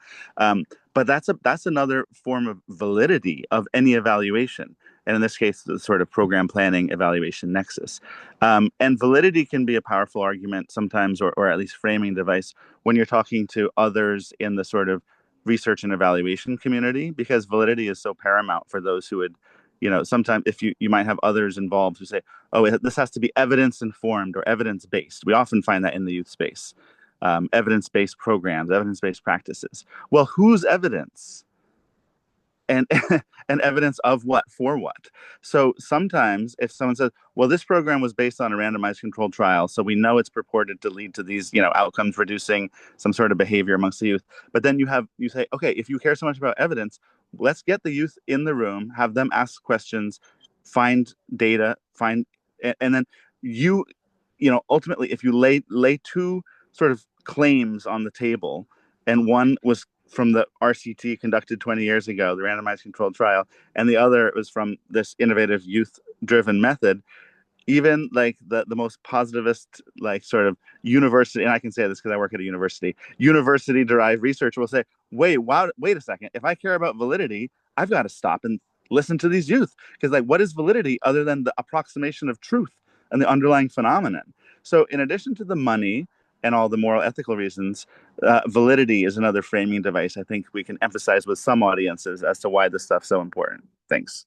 Speaker 5: But that's another form of validity of any evaluation. And in this case, the sort of program planning evaluation nexus. And validity can be a powerful argument sometimes, or at least framing device, when you're talking to others in the sort of research and evaluation community, because validity is so paramount for those who would, sometimes if you might have others involved who say, oh, this has to be evidence informed or evidence based. We often find that in the youth space. Evidence-based programs, evidence-based practices. Well, whose evidence? And and evidence of what for what? So sometimes if someone says, well, this program was based on a randomized controlled trial, so we know it's purported to lead to these, outcomes, reducing some sort of behavior amongst the youth. But then you say, okay, if you care so much about evidence, let's get the youth in the room, have them ask questions, find data, and then ultimately, if you lay two sort of claims on the table, and one was from the RCT conducted 20 years ago, the randomized controlled trial, and the other was from this innovative youth-driven method, even like the most positivist, like sort of university, and I can say this because I work at a university derived research will say, wait a second, if I care about validity, I've got to stop and listen to these youth, because like, what is validity other than the approximation of truth and the underlying phenomenon? So in addition to the money and all the moral ethical reasons, validity is another framing device I think we can emphasize with some audiences as to why this stuff's so important. Thanks.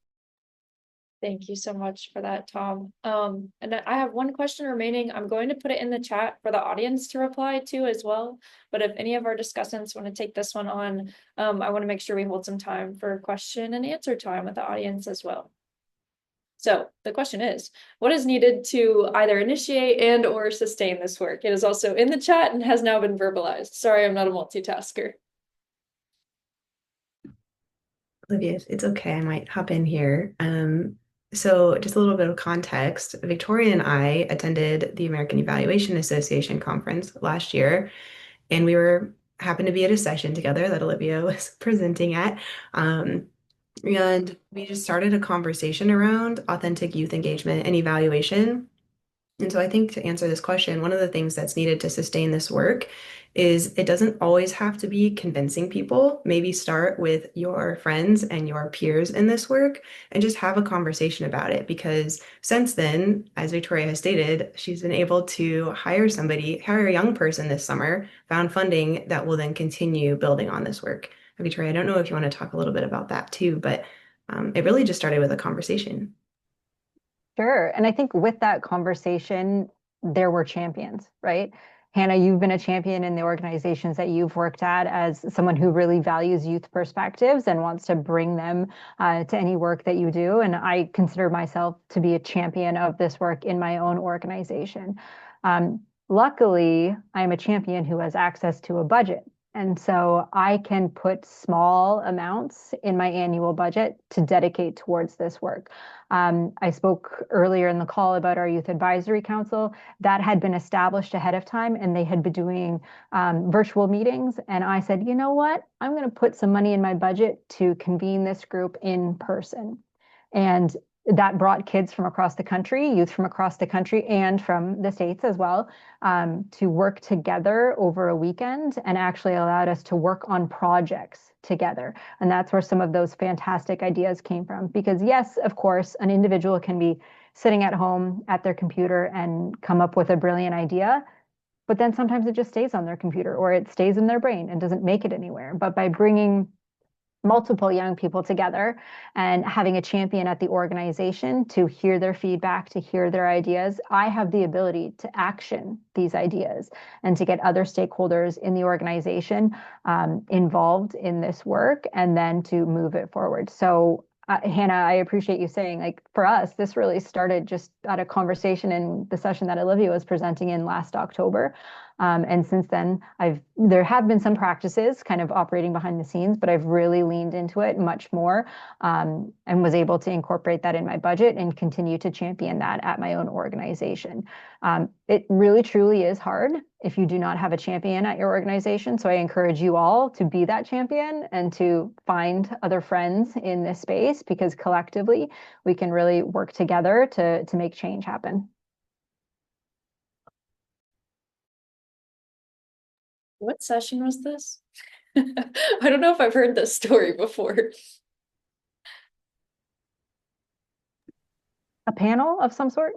Speaker 1: Thank you so much for that, Tom. And I have one question remaining. I'm going to put it in the chat for the audience to reply to as well. But if any of our discussants want to take this one on, I want to make sure we hold some time for question and answer time with the audience as well. So the question is, what is needed to either initiate and or sustain this work? It is also in the chat and has now been verbalized. Sorry, I'm not a multitasker.
Speaker 4: Olivia, it's okay. I might hop in here. So just a little bit of context. Victoria and I attended the American Evaluation Association conference last year, and we happened to be at a session together that Olivia was presenting at. And we just started a conversation around authentic youth engagement and evaluation. And so I think to answer this question, one of the things that's needed to sustain this work is it doesn't always have to be convincing people. Maybe start with your friends and your peers in this work and just have a conversation about it. Because since then, as Victoria has stated, she's been able to hire a young person this summer, found funding that will then continue building on this work. Victoria, I don't know if you want to talk a little bit about that too, but it really just started with a conversation.
Speaker 3: Sure. And I think with that conversation, there were champions, right? Hannah, you've been a champion in the organizations that you've worked at as someone who really values youth perspectives and wants to bring them to any work that you do. And I consider myself to be a champion of this work in my own organization. Luckily, I'm a champion who has access to a budget. And so I can put small amounts in my annual budget to dedicate towards this work. I spoke earlier in the call about our Youth Advisory Council that had been established ahead of time, and they had been doing virtual meetings. And I said, you know what? I'm going to put some money in my budget to convene this group in person. And that brought kids from across the country, youth from across the country, and from the States as well, to work together over a weekend, and actually allowed us to work on projects together. And that's where some of those fantastic ideas came from. Because yes, of course, an individual can be sitting at home at their computer and come up with a brilliant idea, but then sometimes it just stays on their computer or it stays in their brain and doesn't make it anywhere. But by bringing multiple young people together and having a champion at the organization to hear their feedback, to hear their ideas, I have the ability to action these ideas and to get other stakeholders in the organization involved in this work and then to move it forward. So Hannah, I appreciate you saying, like, for us, this really started just at a conversation in the session that Olivia was presenting in last October. And since then, there have been some practices kind of operating behind the scenes, but I've really leaned into it much more and was able to incorporate that in my budget and continue to champion that at my own organization. It really, truly is hard if you do not have a champion at your organization. So I encourage you all to be that champion and to find other friends in this space, because collectively we can really work together to make change happen.
Speaker 1: What session was this? I don't know if I've heard this story before.
Speaker 3: A panel of some sort?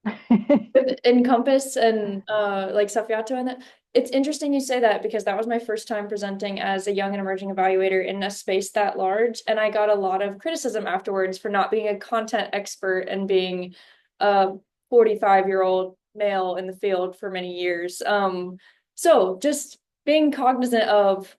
Speaker 1: With Encompass and like Safiato and that. It's interesting you say that, because that was my first time presenting as a young and emerging evaluator in a space that large, and I got a lot of criticism afterwards for not being a content expert and being a 45-year-old male in the field for many years. So just being cognizant of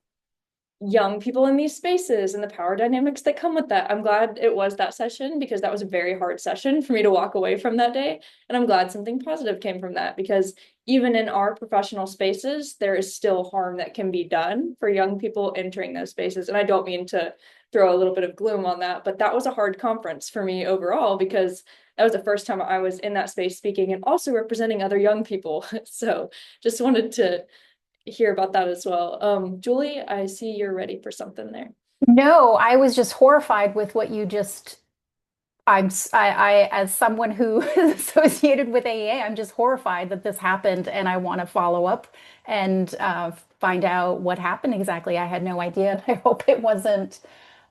Speaker 1: young people in these spaces and the power dynamics that come with that. I'm glad it was that session, because that was a very hard session for me to walk away from that day. And I'm glad something positive came from that, because even in our professional spaces, there is still harm that can be done for young people entering those spaces. And I don't mean to throw a little bit of gloom on that, but that was a hard conference for me overall, because that was the first time I was in that space speaking and also representing other young people. So just wanted to hear about that as well. Julie, I see you're ready for something there.
Speaker 6: No, I was just horrified with what you just. I as someone who is associated with AEA, I'm just horrified that this happened, and I want to follow up and find out what happened exactly. I had no idea, and I hope it wasn't.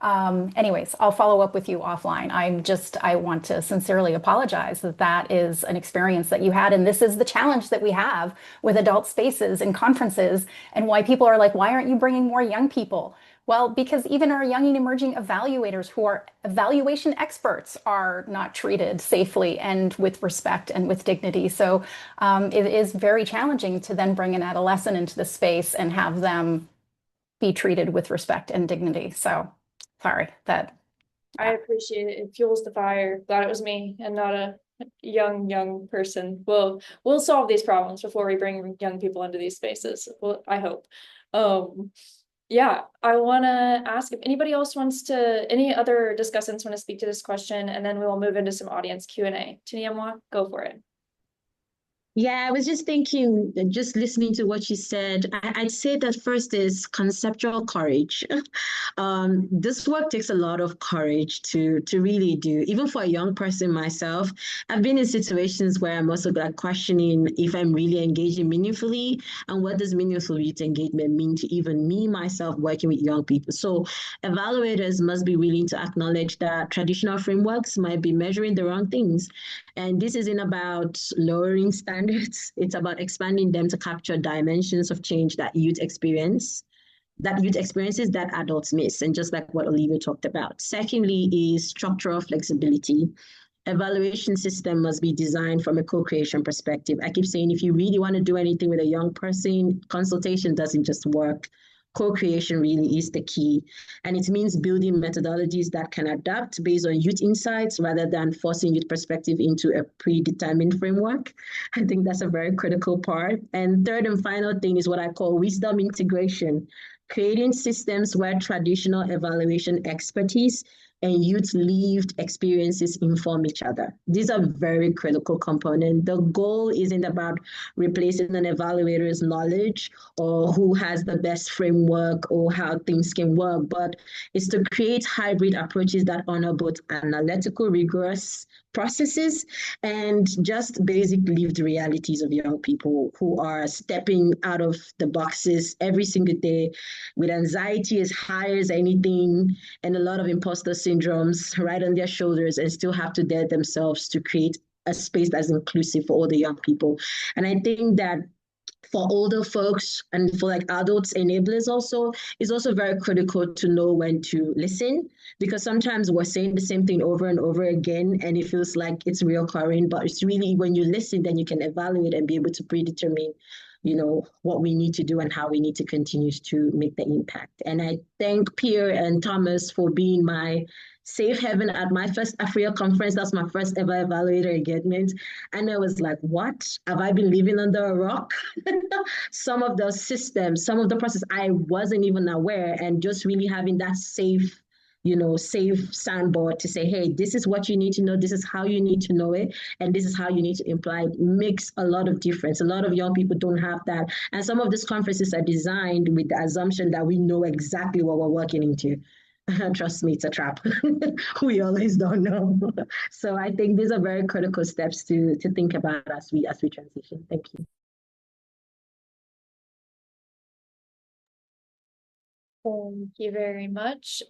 Speaker 6: Anyways, I'll follow up with you offline. I want to sincerely apologize that that is an experience that you had. And this is the challenge that we have with adult spaces and conferences, and why people are like, why aren't you bringing more young people? Well, because even our young and emerging evaluators, who are evaluation experts, are not treated safely and with respect and with dignity. So it is very challenging to then bring an adolescent into the space and have them be treated with respect and dignity. So sorry that.
Speaker 1: I appreciate it. It fuels the fire. Glad it was me and not a young person. We'll solve these problems before we bring young people into these spaces. Well, I hope. Yeah, I want to ask if anybody else any other discussants want to speak to this question, and then we will move into some audience Q&A. Tiniamwa, go for it.
Speaker 7: Yeah, I was just thinking, just listening to what you said, I'd say that first is conceptual courage. This work takes a lot of courage to really do. Even for a young person myself, I've been in situations where I'm also like questioning if I'm really engaging meaningfully, and what does meaningful youth engagement mean to even me, myself, working with young people. So evaluators must be willing to acknowledge that traditional frameworks might be measuring the wrong things. And this isn't about lowering standards. It's about expanding them to capture dimensions of change that youth experiences that adults miss. And just like what Olivia talked about. Secondly is structural flexibility. Evaluation system must be designed from a co-creation perspective. I keep saying, if you really want to do anything with a young person, consultation doesn't just work. Co-creation really is the key. And it means building methodologies that can adapt based on youth insights rather than forcing youth perspective into a predetermined framework. I think that's a very critical part. And third and final thing is what I call wisdom integration, creating systems where traditional evaluation expertise and youth lived experiences inform each other. These are very critical components. The goal isn't about replacing an evaluator's knowledge or who has the best framework or how things can work, but it's to create hybrid approaches that honor both analytical, rigorous processes and just basic lived realities of young people who are stepping out of the boxes every single day with anxiety as high as anything and a lot of imposter syndromes right on their shoulders, and still have to dare themselves to create a space that's inclusive for all the young people. And I think that for older folks and for like adults enablers also, it's also very critical to know when to listen, because sometimes we're saying the same thing over and over again and it feels like it's reoccurring, but it's really when you listen, then you can evaluate and be able to predetermine, what we need to do and how we need to continue to make the impact. And I thank Pierre and Thomas for being my safe haven at my first Africa conference. That's my first ever evaluator engagement. And I was like, what? Have I been living under a rock? Some of the systems, some of the process I wasn't even aware, and just really having that safe sandboard to say, hey, this is what you need to know, this is how you need to know it, and this is how you need to imply it, makes a lot of difference. A lot of young people don't have that. And some of these conferences are designed with the assumption that we know exactly what we're working into. Trust me, it's a trap. We always don't know. So I think these are very critical steps to think about as we transition. Thank you.
Speaker 1: Thank you very much.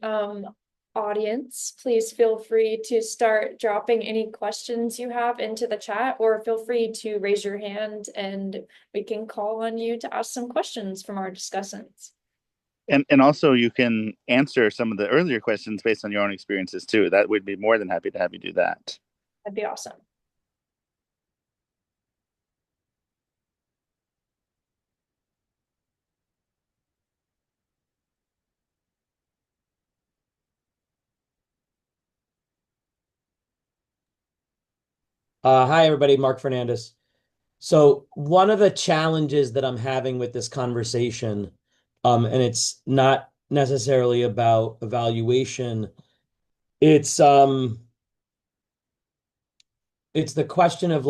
Speaker 1: Audience, please feel free to start dropping any questions you have into the chat, or feel free to raise your hand and we can call on you to ask some questions from our discussants.
Speaker 5: And also you can answer some of the earlier questions based on your own experiences too. That would be more than happy to have you do that.
Speaker 1: That'd be awesome.
Speaker 8: Hi, everybody. Mark Fernandez. So one of the challenges that I'm having with this conversation, and it's not necessarily about evaluation, it's the question of